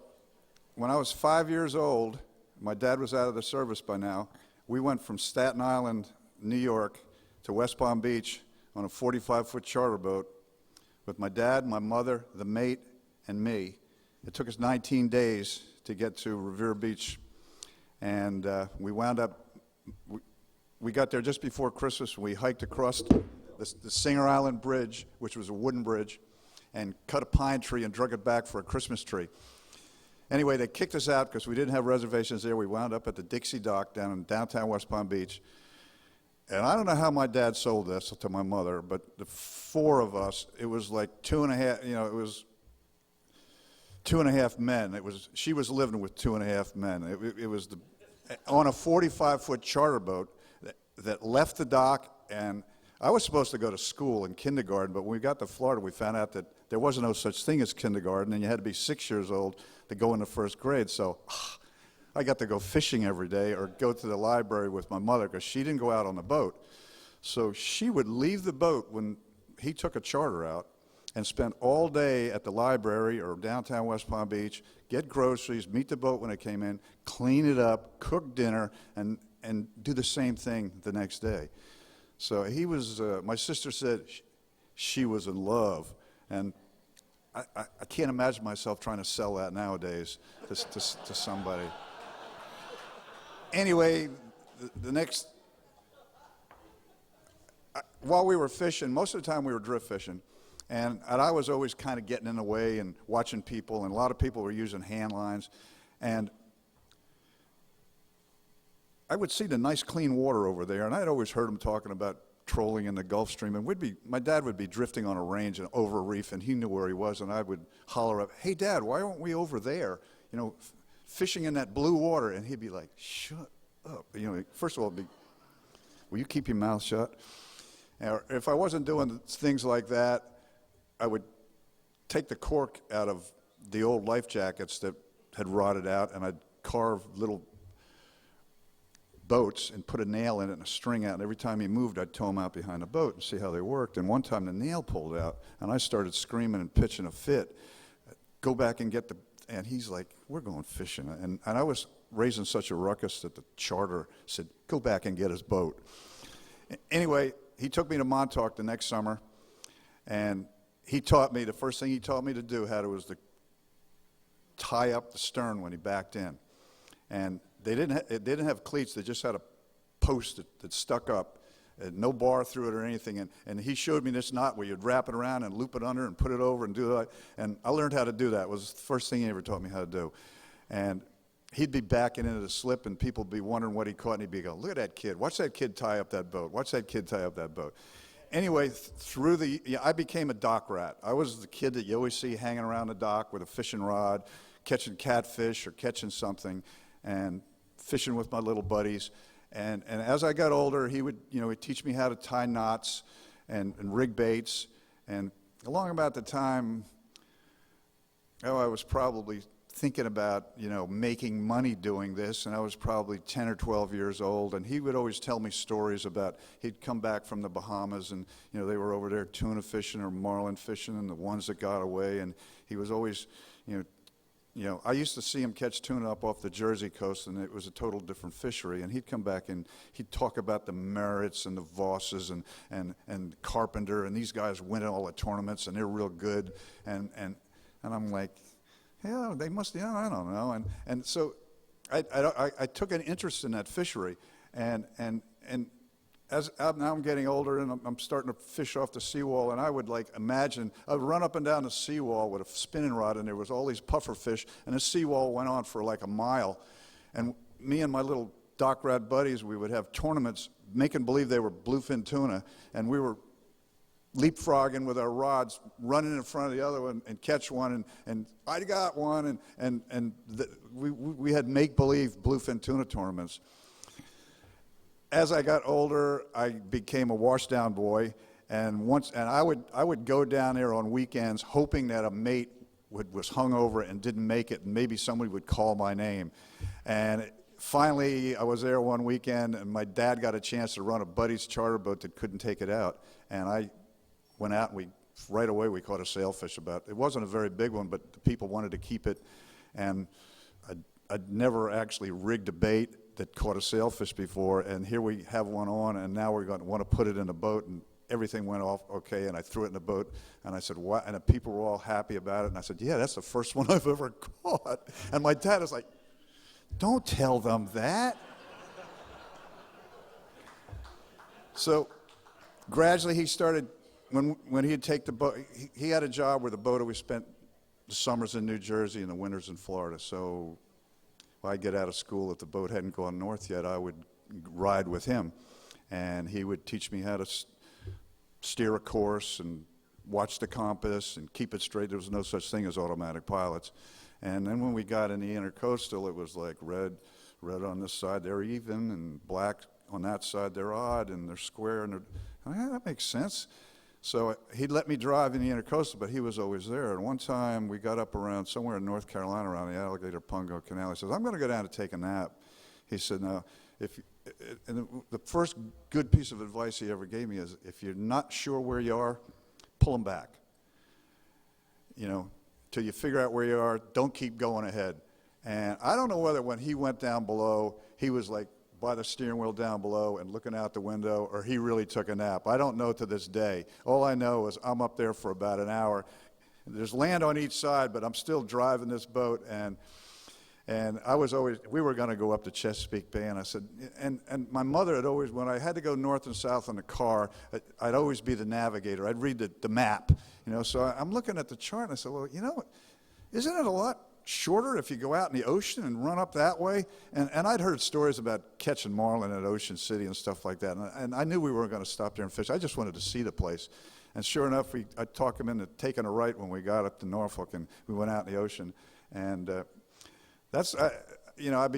when I was 5 years old, my dad was out of the service by now, we went from Staten Island, New York, to West Palm Beach on a 45-foot charter boat with my dad, my mother, the mate, and me. It took us 19 days to get to Revere Beach, and we wound up, we got there just before Christmas. We hiked across the Singer Island Bridge, which was a wooden bridge, and cut a pine tree and drug it back for a Christmas tree. Anyway, they kicked us out because we didn't have reservations there. We wound up at the Dixie Dock down in downtown West Palm Beach. And I don't know how my dad sold this to my mother, but the 4 of us, it was like 2.5, it was 2.5 men. She was living with 2.5 men. It was on a 45-foot charter boat that left the dock, and I was supposed to go to school in kindergarten, but when we got to Florida, we found out that there wasn't no such thing as kindergarten, and you had to be 6 years old to go into first grade. So I got to go fishing every day or go to the library with my mother because she didn't go out on the boat. So she would leave the boat when he took a charter out and spend all day at the library or downtown West Palm Beach, get groceries, meet the boat when it came in, clean it up, cook dinner, and do the same thing the next day. So he was, my sister said she was in love, and I can't imagine myself trying to sell that nowadays to somebody. Anyway, while we were fishing, most of the time we were drift fishing, and I was always kind of getting in the way and watching people, and a lot of people were using hand lines, and I would see the nice clean water over there, and I'd always heard them talking about trolling in the Gulf Stream, and my dad would be drifting on a range and over a reef, and he knew where he was, and I would holler up, "Hey, Dad, why aren't we over there, fishing in that blue water?" And he'd be like, "Shut up." First of all, will you keep your mouth shut? Or if I wasn't doing things like that, I would take the cork out of the old life jackets that had rotted out, and I'd carve little boats and put a nail in it and a string out, and every time he moved, I'd tow him out behind the boat and see how they worked. And one time the nail pulled out, and I started screaming and pitching a fit. Go back and get and he's like, "We're going fishing." And I was raising such a ruckus that the charter said, "Go back and get his boat." Anyway, he took me to Montauk the next summer, and the first thing he taught me to do was to tie up the stern when he backed in. And they didn't have cleats, they just had a post that stuck up, and no bar through it or anything. And he showed me this knot where you'd wrap it around and loop it under and put it over and do that. And I learned how to do that. It was the first thing he ever taught me how to do. And he'd be backing into the slip, and people would be wondering what he caught, and he'd be going, "Look at that kid. Watch that kid tie up that boat. Watch that kid tie up that boat." Anyway, I became a dock rat. I was the kid that you always see hanging around the dock with a fishing rod, catching catfish or catching something, and fishing with my little buddies. And as I got older, he would he'd teach me how to tie knots and rig baits. And along about the time, I was probably thinking about making money doing this, and I was probably 10 or 12 years old, and he would always tell me stories about he'd come back from the Bahamas, and they were over there tuna fishing or marlin fishing, and the ones that got away, and he was always I used to see him catch tuna up off the Jersey coast, and it was a total different fishery. And he'd come back and he'd talk about the Merritts and the Vosses and Carpenter, and these guys win all the tournaments, and they're real good. And I'm like, yeah, they must. Yeah, I don't know. And so I took an interest in that fishery, and as now I'm getting older, and I'm starting to fish off the seawall, and I would imagine, I'd run up and down the seawall with a spinning rod, and there was all these puffer fish, and the seawall went on for like a mile. And me and my little dock rat buddies, we would have tournaments making believe they were bluefin tuna, and we were leapfrogging with our rods, running in front of the other one and catch one, and I got one, and we had make-believe bluefin tuna tournaments. As I got older, I became a washdown boy, and I would go down there on weekends hoping that a mate was hungover and didn't make it, and maybe somebody would call my name. And finally, I was there one weekend, and my dad got a chance to run a buddy's charter boat that couldn't take it out, and I went out, and right away we caught a sailfish. It wasn't a very big one, but the people wanted to keep it, and I'd never actually rigged a bait that caught a sailfish before, and here we have one on, and now we're going to want to put it in the boat, and everything went off okay, and I threw it in the boat, and I said, "What?" And the people were all happy about it, and I said, "Yeah, that's the first one I've ever caught." And my dad was like, "Don't tell them that." So gradually he started, when he'd take the boat, he had a job where the boat always spent the summers in New Jersey and the winters in Florida, so when I get out of school, if the boat hadn't gone north yet, I would ride with him, and he would teach me how to steer a course and watch the compass and keep it straight. There was no such thing as automatic pilots. And then when we got in the intercoastal, it was like red on this side, they're even, and black on that side, they're odd and they're square, and that makes sense. So he'd let me drive in the intercoastal, but he was always there. And one time we got up around somewhere in North Carolina around the Alligator Pungo Canal. He says, I'm going to go down to take a nap. He said, no, and the first good piece of advice he ever gave me is, if you're not sure where you are, pull them back. You know, till you figure out where you are, don't keep going ahead. And I don't know whether when he went down below, he was like by the steering wheel down below and looking out the window, or he really took a nap. I don't know to this day. All I know is I'm up there for about an hour. There's land on each side, but I'm still driving this boat, and I was always, we were going to go up to Chesapeake Bay, and I said, and my mother had always, when I had to go north and south in the car, I'd always be the navigator. I'd read the map, you know, so I'm looking at the chart, and I said, well, you know, isn't it a lot shorter if you go out in the ocean and run up that way? And I'd heard stories about catching marlin at Ocean City and stuff like that, and I knew we weren't going to stop there and fish. I just wanted to see the place. And sure enough, I talked him into taking a right when we got up to Norfolk, and we went out in the ocean. And that's, you know, I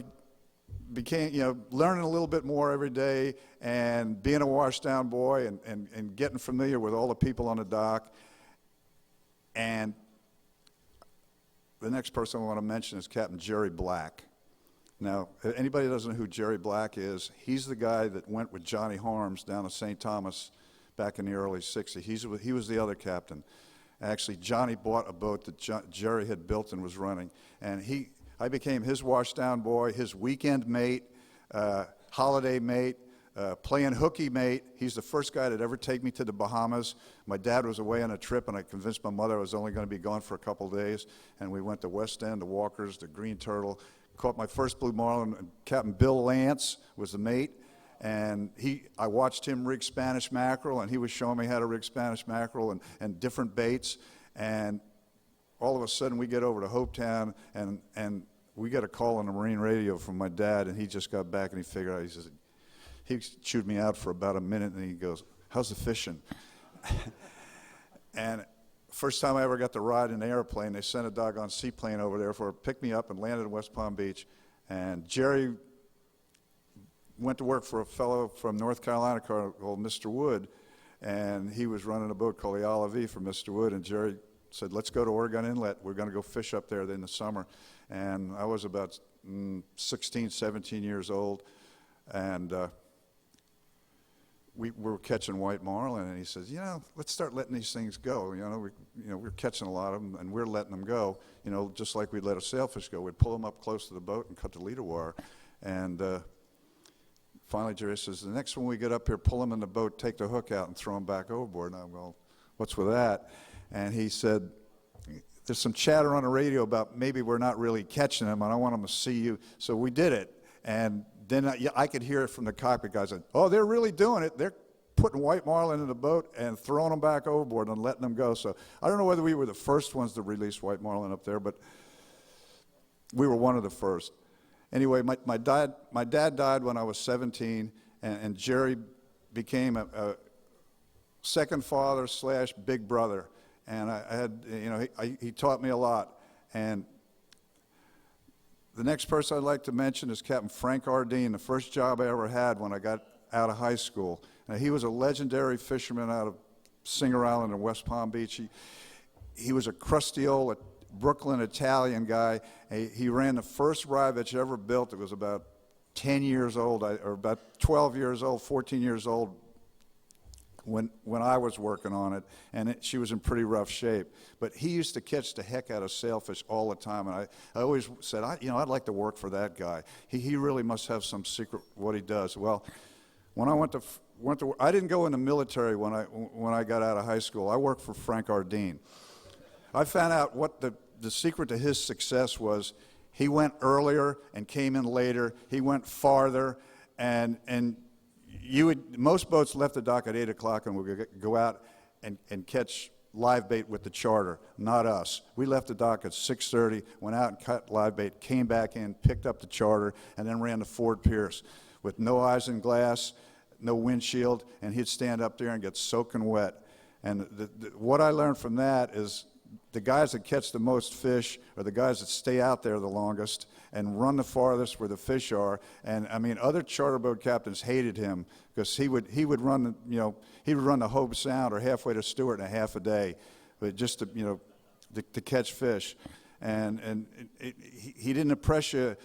became, you know, learning a little bit more every day, and being a washdown boy, and getting familiar with all the people on the dock. And the next person I want to mention is Captain Jerry Black. Now, if anybody that doesn't know who Jerry Black is, he's the guy that went with Johnny Harms down to St. Thomas back in the early 60s. He was the other captain. Actually, Johnny bought a boat that Jerry had built and was running, and I became his washdown boy, his weekend mate, holiday mate, playing hooky mate. He's the first guy that ever take me to the Bahamas. My dad was away on a trip, and I convinced my mother I was only going to be gone for a couple of days, and we went to West End, the Walkers, the Green Turtle, caught my first blue marlin, and Captain Bill Lance was the mate, and I watched him rig Spanish mackerel, and he was showing me how to rig Spanish mackerel and different baits, and all of a sudden we get over to Hopetown, and we get a call on the Marine radio from my dad, and he just got back, and he figured out, he says, he chewed me out for about a minute, and he goes, how's the fishing? And first time I ever got to ride in an airplane, they sent a doggone seaplane over there for pick me up and landed in West Palm Beach. And Jerry went to work for a fellow from North Carolina called Mr. Wood, and he was running a boat called the Olive for Mr. Wood, and Jerry said, let's go to Oregon Inlet. We're going to go fish up there in the summer. And I was about 16, 17 years old, and we were catching white marlin, and he says, you know, let's start letting these things go. We're catching a lot of them, and we're letting them go, you know, just like we'd let a sailfish go. We'd pull them up close to the boat and cut the leader wire. And finally, Jerry says, the next one we get up here, pull them in the boat, take the hook out, and throw them back overboard. And I'm going, what's with that? And he said, there's some chatter on the radio about maybe we're not really catching them, and I want them to see you. So we did it. And then I could hear it from the cockpit guys. Oh, they're really doing it. They're putting white marlin in the boat and throwing them back overboard and letting them go. So I don't know whether we were the first ones to release white marlin up there, but we were one of the first. Anyway, my dad died when I was 17, and Jerry became a second father / big brother. And I had, you know, he taught me a lot. And the next person I'd like to mention is Captain Frank Ardeen, the first job I ever had when I got out of high school. Now, he was a legendary fisherman out of Singer Island in West Palm Beach. He was a crusty old Brooklyn Italian guy. He ran the first Rivage ever built. It was about 10 years old, or about 12 years old, 14 years old when I was working on it, and she was in pretty rough shape. But he used to catch the heck out of sailfish all the time, and I always said, I'd like to work for that guy. He really must have some secret what he does. Well, when I went to I didn't go in the military when I got out of high school. I worked for Frank Ardeen. I found out what the secret to his success was. He went earlier and came in later. He went farther, and most boats left the dock at 8 o'clock and would go out and catch live bait with the charter, not us. We left the dock at 6:30, went out and caught live bait, came back in, picked up the charter, and then ran to Fort Pierce with no eyes in glass, no windshield, and he'd stand up there and get soaking wet. And what I learned from that is the guys that catch the most fish are the guys that stay out there the longest and run the farthest where the fish are. And I mean, other charter boat captains hated him because he would run, he would run the Hobe Sound or halfway to Stewart in a half a day, but just to catch fish. And he didn't impress you.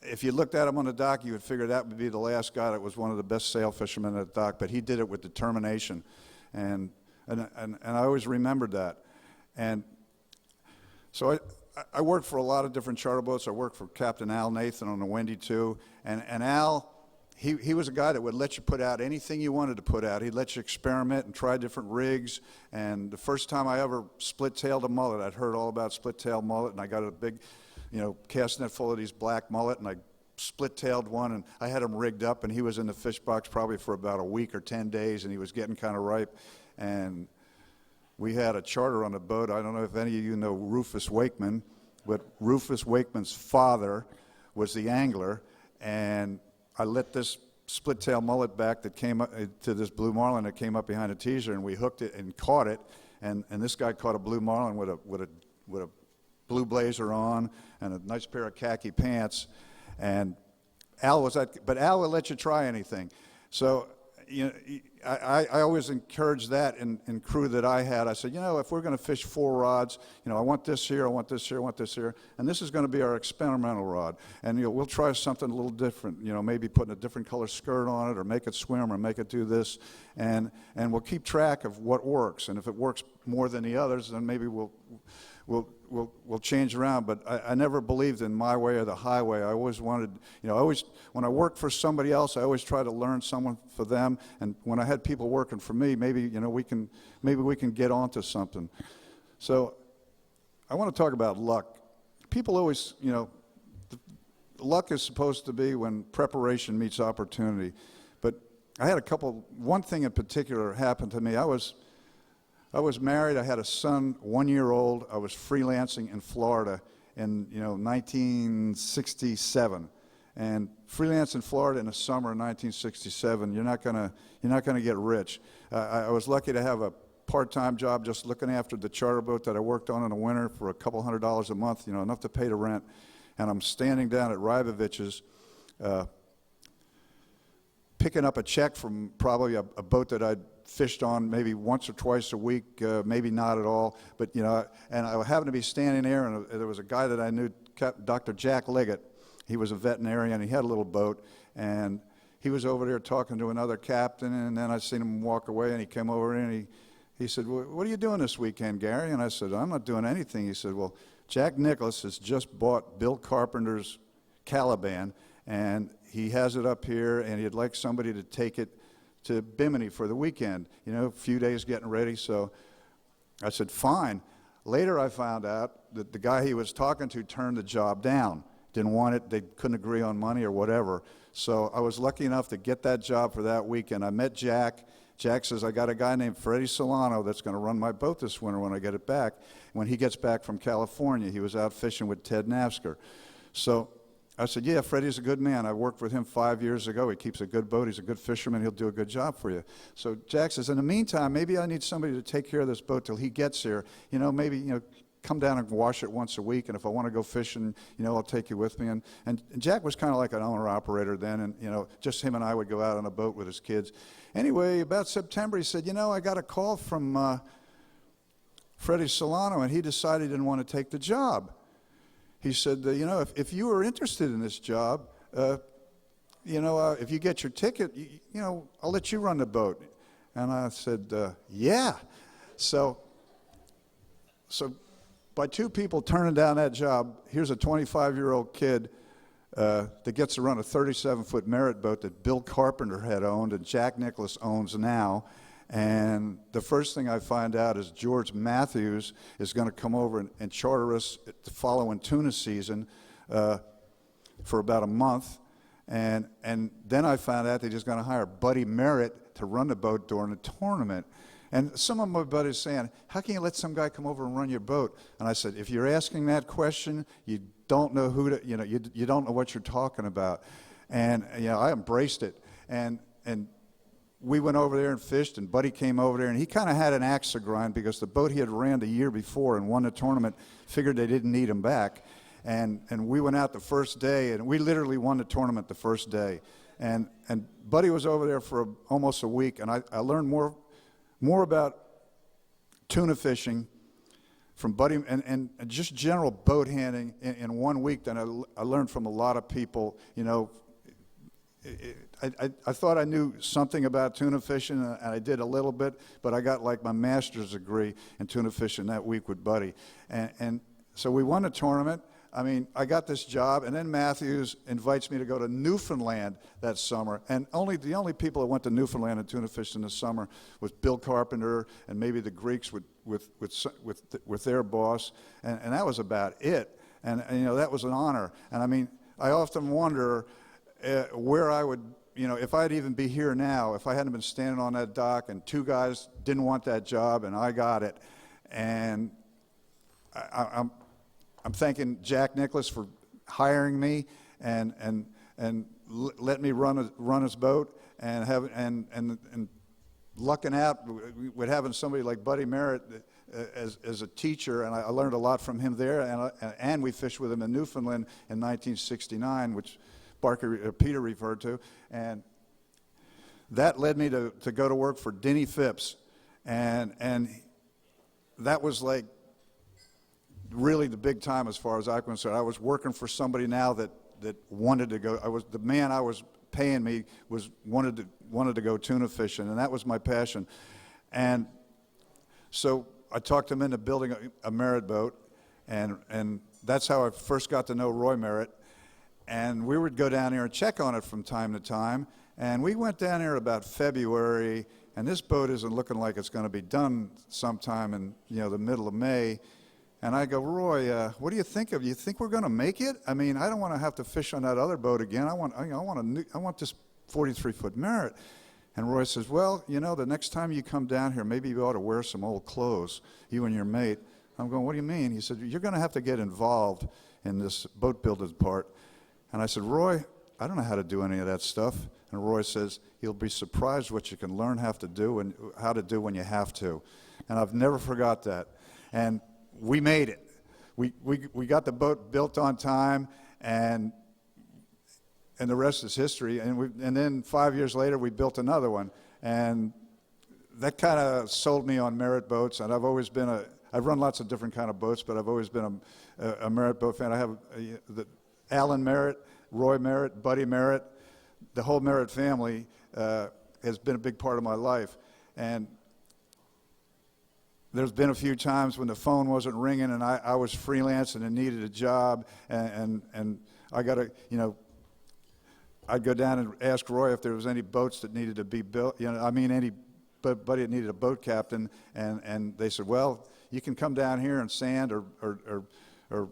If you looked at him on the dock, you would figure that would be the last guy that was one of the best sail fishermen at the dock, but he did it with determination. And I always remembered that. And so I worked for a lot of different charter boats. I worked for Captain Al Nathan on the Wendy too. And Al, he was a guy that would let you put out anything you wanted to put out. He'd let you experiment and try different rigs. And the first time I ever split-tailed a mullet, I'd heard all about split-tailed mullet, and I got a big, cast net full of these black mullet, and I split-tailed one, and I had him rigged up, and he was in the fish box probably for about a week or 10 days, and he was getting kind of ripe. And we had a charter on the boat. I don't know if any of you know Rufus Wakeman, but Rufus Wakeman's father was the angler, and I let this split-tail mullet back that came up to this blue marlin that came up behind a teaser, and we hooked it and caught it, and this guy caught a blue marlin with a blue blazer on and a nice pair of khaki pants, and but Al would let you try anything. So I always encouraged that in crew that I had. I said, if we're going to fish 4 rods, I want this here, I want this here, I want this here, and this is going to be our experimental rod. And we'll try something a little different, maybe putting a different color skirt on it, or make it swim, or make it do this, and we'll keep track of what works. And if it works more than the others, then maybe we'll change around. But I never believed in my way or the highway. I always wanted, when I worked for somebody else, I always tried to learn someone for them. And when I had people working for me, maybe we can get onto something. So I want to talk about luck. People always, luck is supposed to be when preparation meets opportunity. But I had one thing in particular happened to me. I was married. I had a son, 1 year old. I was freelancing in Florida in 1967, and freelance in Florida in the summer of 1967. You're not gonna get rich. I was lucky to have a part-time job just looking after the charter boat that I worked on in the winter for a couple $100 a month. Enough to pay the rent. And I'm standing down at Rybovich's, picking up a check from probably a boat that I'd fished on maybe once or twice a week, maybe not at all. But, and I happened to be standing there, and there was a guy that I knew, Dr. Jack Liggett. He was a veterinarian. He had a little boat, and he was over there talking to another captain, and then I seen him walk away, and he came over and he said, well, what are you doing this weekend, Gary? And I said, I'm not doing anything. He said, well, Jack Nicklaus has just bought Bill Carpenter's Caliban, and he has it up here, and he'd like somebody to take it to Bimini for the weekend, a few days getting ready. So I said, fine. Later I found out that the guy he was talking to turned the job down. Didn't want it. They couldn't agree on money or whatever. So I was lucky enough to get that job for that weekend. I met Jack. Jack says, I got a guy named Freddie Solano that's going to run my boat this winter when I get it back. When he gets back from California, he was out fishing with Ted Navsker. So I said, yeah, Freddie's a good man. I worked with him 5 years ago. He keeps a good boat. He's a good fisherman. He'll do a good job for you. So Jack says, in the meantime, maybe I need somebody to take care of this boat till he gets here. Maybe, come down and wash it once a week, and if I want to go fishing, I'll take you with me. And Jack was kind of like an owner-operator then, and, just him and I would go out on a boat with his kids. Anyway, about September, he said, I got a call from Freddie Solano, and he decided he didn't want to take the job. He said, if you were interested in this job, if you get your ticket, I'll let you run the boat. And I said, yeah. So by 2 people turning down that job, here's a 25-year-old kid that gets to run a 37-foot Merritt boat that Bill Carpenter had owned and Jack Nicklaus owns now. And the first thing I find out is George Matthews is going to come over and charter us the following tuna season for about a month. And then I found out that he's going to hire Buddy Merritt to run the boat during the tournament. And some of my buddies saying, how can you let some guy come over and run your boat? And I said, if you're asking that question, you don't know who to, you don't know what you're talking about. And, I embraced it. And we went over there and fished, and Buddy came over there, and he kind of had an axe to grind because the boat he had ran the year before and won the tournament figured they didn't need him back. And we went out the first day, and we literally won the tournament the first day. And Buddy was over there for almost a week, and I learned more about tuna fishing from Buddy and just general boat handling in 1 week than I learned from a lot of people. You know, I thought I knew something about tuna fishing, and I did a little bit, but I got like my master's degree in tuna fishing that week with Buddy. And so we won the tournament. I mean, I got this job, and then Matthews invites me to go to Newfoundland that summer. And the only people that went to Newfoundland and tuna fishing this summer was Bill Carpenter and maybe the Greeks with their boss, and that was about it. And you know, that was an honor. And I mean, I often wonder where I would, you know, if I'd even be here now, if I hadn't been standing on that dock and two guys didn't want that job and I got it. And I'm thanking Jack Nicklaus for hiring me and let me run his boat and lucking out with having somebody like Buddy Merritt as a teacher, and I learned a lot from him there, and we fished with him in Newfoundland in 1969, which Peter referred to, and that led me to go to work for Denny Phipps, and that was like really the big time as far as I'm concerned. I was working for somebody now that wanted to go. The man I was paying me wanted to go tuna fishing, and that was my passion. And so I talked him into building a Merritt boat, and that's how I first got to know Roy Merritt. And we would go down there and check on it from time to time. And we went down there about February, and this boat isn't looking like it's going to be done sometime in the middle of May. And I go, Roy, what do you think of? You think we're going to make it? I mean, I don't want to have to fish on that other boat again. I want this 43-foot Merritt. And Roy says, well, you know, the next time you come down here, maybe you ought to wear some old clothes, you and your mate. I'm going, what do you mean? He said, you're going to have to get involved in this boat building part. And I said, Roy, I don't know how to do any of that stuff. And Roy says, you'll be surprised what you can learn how to do when you have to. And I've never forgot that. And we made it. We got the boat built on time, and the rest is history. And then 5 years later, we built another one, and that kind of sold me on Merritt boats. And I've always been I've run lots of different kind of boats, but I've always been a Merritt boat fan. I have Alan Merritt, Roy Merritt, Buddy Merritt. The whole Merritt family has been a big part of my life, and there's been a few times when the phone wasn't ringing and I was freelancing and needed a job, and I got to, I'd go down and ask Roy if there was any boats that needed to be built, anybody that needed a boat captain, and they said, well, you can come down here and sand or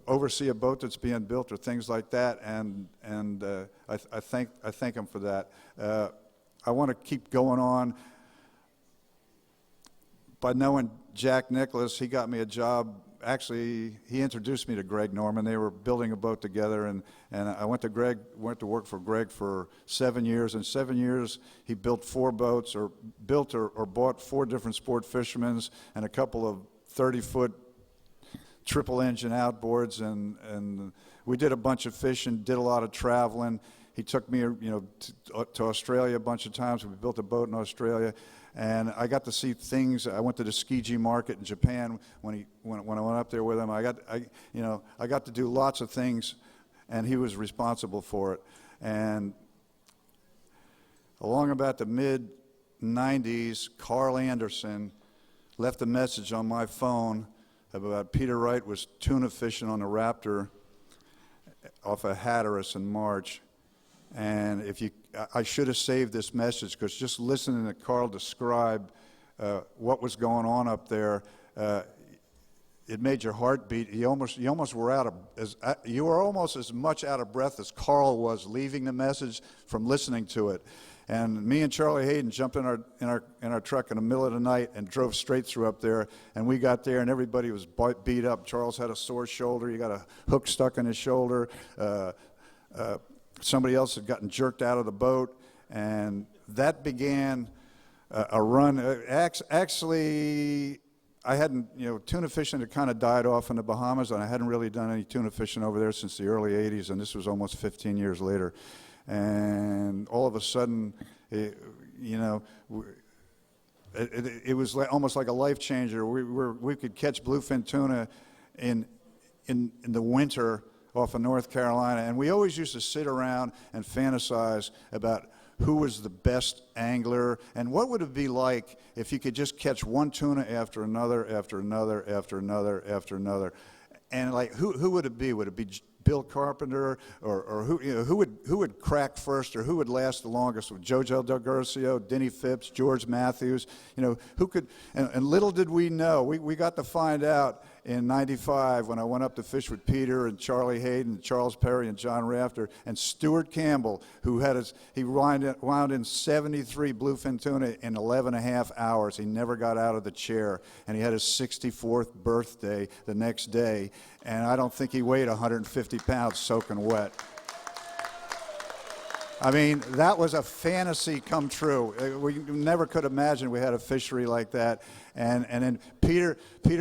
oversee a boat that's being built or things like that, and I thank them for that. I want to keep going on by knowing Jack Nicklaus. He got me a job. Actually, he introduced me to Greg Norman. They were building a boat together, and I went to work for Greg for 7 years. In 7 years, he built 4 boats, or built or bought 4 different sport fishermen's and a couple of 30-foot triple engine outboards, and we did a bunch of fishing, did a lot of traveling. He took me, to Australia a bunch of times. We built a boat in Australia. And I got to see things. I went to the Skiji market in Japan when I went up there with him. I got to do lots of things, and he was responsible for it. And along about the mid-'90s, Carl Anderson left a message on my phone about Peter Wright was tuna fishing on the Raptor off of Hatteras in March. And I should have saved this message, because just listening to Carl describe what was going on up there, it made your heart beat. You were almost as much out of breath as Carl was leaving the message from listening to it. And me and Charlie Hayden jumped in our truck in the middle of the night and drove straight through up there. And we got there, and everybody was beat up. Charles had a sore shoulder. He got a hook stuck in his shoulder. Somebody else had gotten jerked out of the boat, and that began a run. Actually, I hadn't, tuna fishing had kind of died off in the Bahamas, and I hadn't really done any tuna fishing over there since the early 80s, and this was almost 15 years later. And all of a sudden, it was almost like a life changer. We could catch bluefin tuna in the winter off of North Carolina, and we always used to sit around and fantasize about who was the best angler, and what would it be like if you could just catch one tuna after another, after another, after another, after another. And like, who would it be? Would it be Bill Carpenter, or who would crack first, or who would last the longest? With JoJo Del Garcio, Denny Phipps, George Matthews, who could? And little did we know, we got to find out in '95 when I went up to fish with Peter and Charlie Hayden, Charles Perry, and John Rafter, and Stuart Campbell, who he wound in 73 bluefin tuna in 11.5 hours. He never got out of the chair, and he had his 64th birthday the next day, and I don't think he weighed 150 pounds soaking wet. I mean, that was a fantasy come true. We never could imagine we had a fishery like that. And then Peter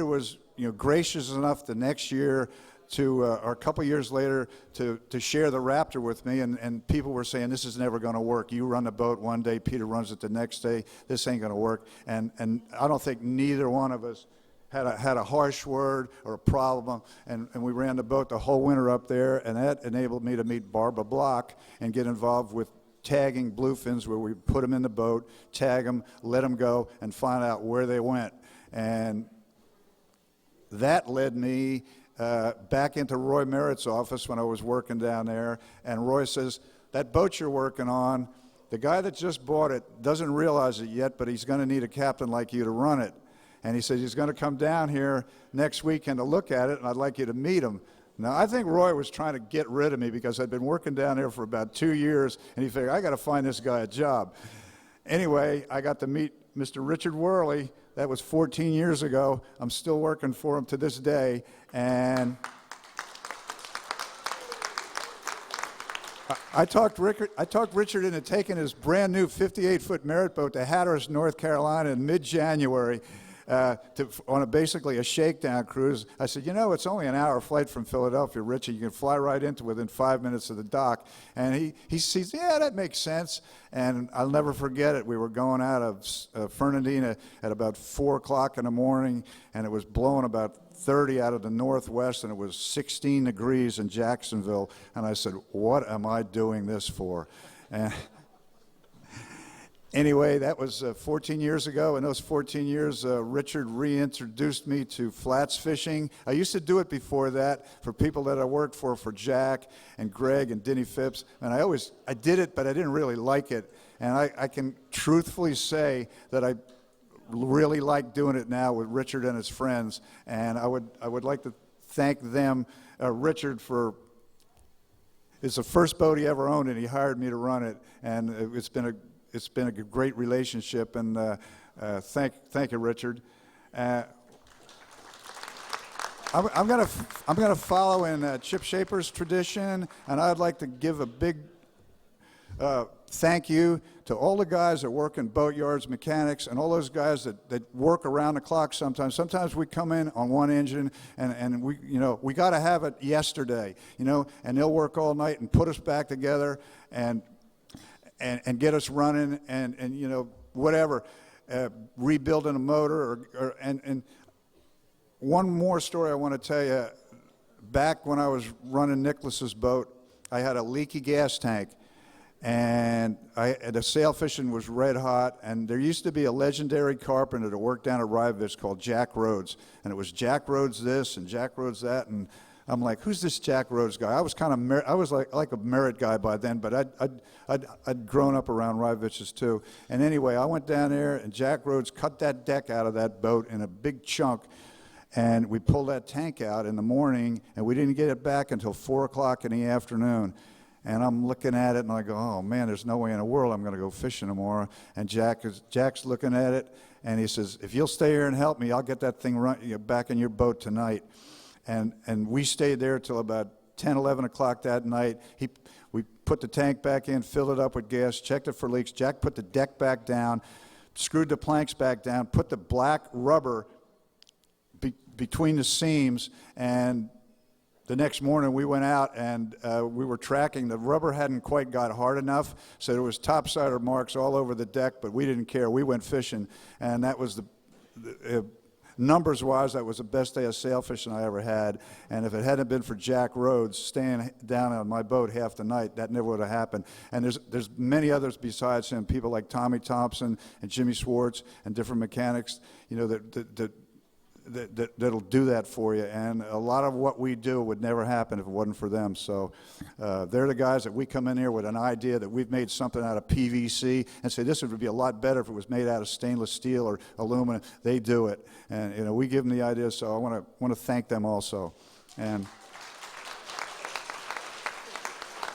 was gracious enough the next year to, or a couple years later, to share the Raptor with me, and people were saying, this is never going to work. You run the boat one day, Peter runs it the next day. This ain't going to work. And I don't think neither one of us had a harsh word or a problem, and we ran the boat the whole winter up there, and that enabled me to meet Barbara Block and get involved with tagging bluefins, where we put them in the boat, tag them, let them go, and find out where they went. And that led me back into Roy Merritt's office when I was working down there, and Roy says, that boat you're working on, the guy that just bought it doesn't realize it yet, but he's going to need a captain like you to run it. And he says he's going to come down here next weekend to look at it, and I'd like you to meet him. Now, I think Roy was trying to get rid of me because I'd been working down there for about 2 years, and he figured, I got to find this guy a job. Anyway, I got to meet Mr. Richard Worley. That was 14 years ago. I'm still working for him to this day, and I talked Richard into taking his brand new 58-foot Merritt boat to Hatteras, North Carolina in mid-January on basically a shakedown cruise. I said, it's only an hour flight from Philadelphia, Richard. You can fly right into within 5 minutes of the dock. And he sees, yeah, that makes sense. And I'll never forget it. We were going out of Fernandina at about 4 o'clock in the morning, and it was blowing about 30 out of the northwest, and it was 16 degrees in Jacksonville. And I said, what am I doing this for? And anyway, that was 14 years ago. In those 14 years, Richard reintroduced me to flats fishing. I used to do it before that for people that I worked for Jack and Greg and Denny Phipps. And I did it, but I didn't really like it. And I can truthfully say that I really like doing it now with Richard and his friends. And I would like to thank them, Richard, for it's the first boat he ever owned, and he hired me to run it. And it's been a great relationship, and thank you, Richard. I'm gonna follow in Chip Shaper's tradition, and I'd like to give a big thank you to all the guys that work in boatyards, mechanics, and all those guys that work around the clock sometimes. Sometimes we come in on one engine, and we got to have it yesterday, and they'll work all night and put us back together and get us running, and whatever, rebuilding a motor, and one more story I want to tell you. Back when I was running Nicholas's boat, I had a leaky gas tank, and the sail fishing was red hot, and there used to be a legendary carpenter that worked down at Rivevich called Jack Rhodes, and it was Jack Rhodes this and Jack Rhodes that, and I'm like, who's this Jack Rhodes guy? I was I was like a Merritt guy by then, but I'd grown up around Rivevich's too. And anyway, I went down there, and Jack Rhodes cut that deck out of that boat in a big chunk, and we pulled that tank out in the morning, and we didn't get it back until 4 o'clock in the afternoon. And I'm looking at it, and I go, oh man, there's no way in the world I'm going to go fishing tomorrow. And Jack's looking at it, and he says, if you'll stay here and help me, I'll get that thing back in your boat tonight. And we stayed there till about 10, 11 o'clock that night. We put the tank back in, filled it up with gas, checked it for leaks. Jack put the deck back down, screwed the planks back down, put the black rubber between the seams, and the next morning we went out and we were tracking. The rubber hadn't quite got hard enough, so there was topsider marks all over the deck, but we didn't care. We went fishing, and that was numbers-wise, that was the best day of sail fishing I ever had. And if it hadn't been for Jack Rhodes staying down on my boat half the night, that never would have happened. And there's many others besides him, people like Tommy Thompson and Jimmy Swartz and different mechanics, you know, that'll do that for you. And a lot of what we do would never happen if it wasn't for them. So they're the guys that we come in here with an idea that we've made something out of PVC and say this would be a lot better if it was made out of stainless steel or aluminum. They do it, and you know, we give them the idea. So I want to thank them also. And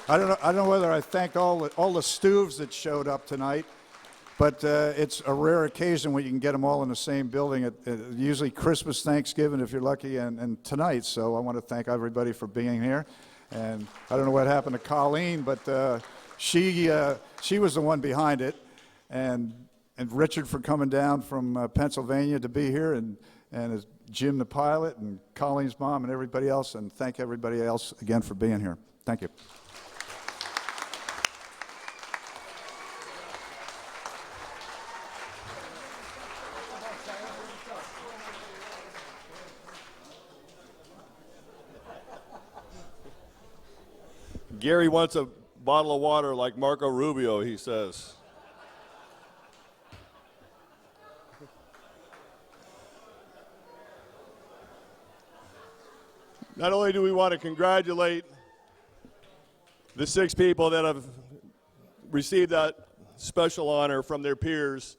I don't know whether I thank all the Stoves that showed up tonight. But it's a rare occasion when you can get them all in the same building, at usually Christmas, Thanksgiving, if you're lucky, and tonight. So I want to thank everybody for being here. And I don't know what happened to Colleen, but she was the one behind it. And Richard for coming down from Pennsylvania to be here, and Jim the pilot, and Colleen's mom, and everybody else. And thank everybody else again for being here. Thank you. Gary wants a bottle of water like Marco Rubio, he says. Not only do we want to congratulate the 6 people that have received that special honor from their peers,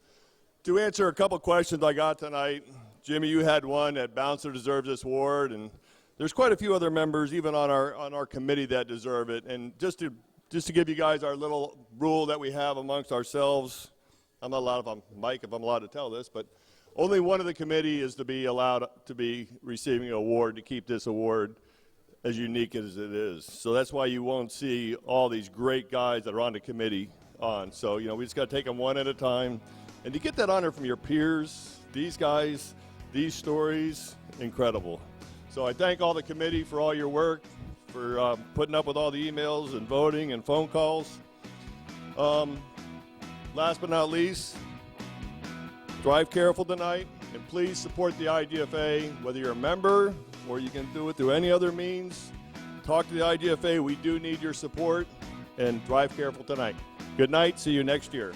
to answer a couple questions I got tonight. Jimmy, you had one that Bouncer deserves this award, and there's quite a few other members, even on our committee, that deserve it. And just to give you guys our little rule that we have amongst ourselves, I'm not allowed, Mike, if I'm allowed to tell this, but only one of the committee is to be allowed to be receiving an award, to keep this award as unique as it is. So that's why you won't see all these great guys that are on the committee on. So, you know, we just got to take them one at a time. And to get that honor from your peers, these guys, these stories, incredible. So I thank all the committee for all your work, for putting up with all the emails and voting and phone calls. Last but not least, drive careful tonight, and please support the IGFA, whether you're a member or you can do it through any other means. Talk to the IGFA. We do need your support, and drive careful tonight. Good night. See you next year.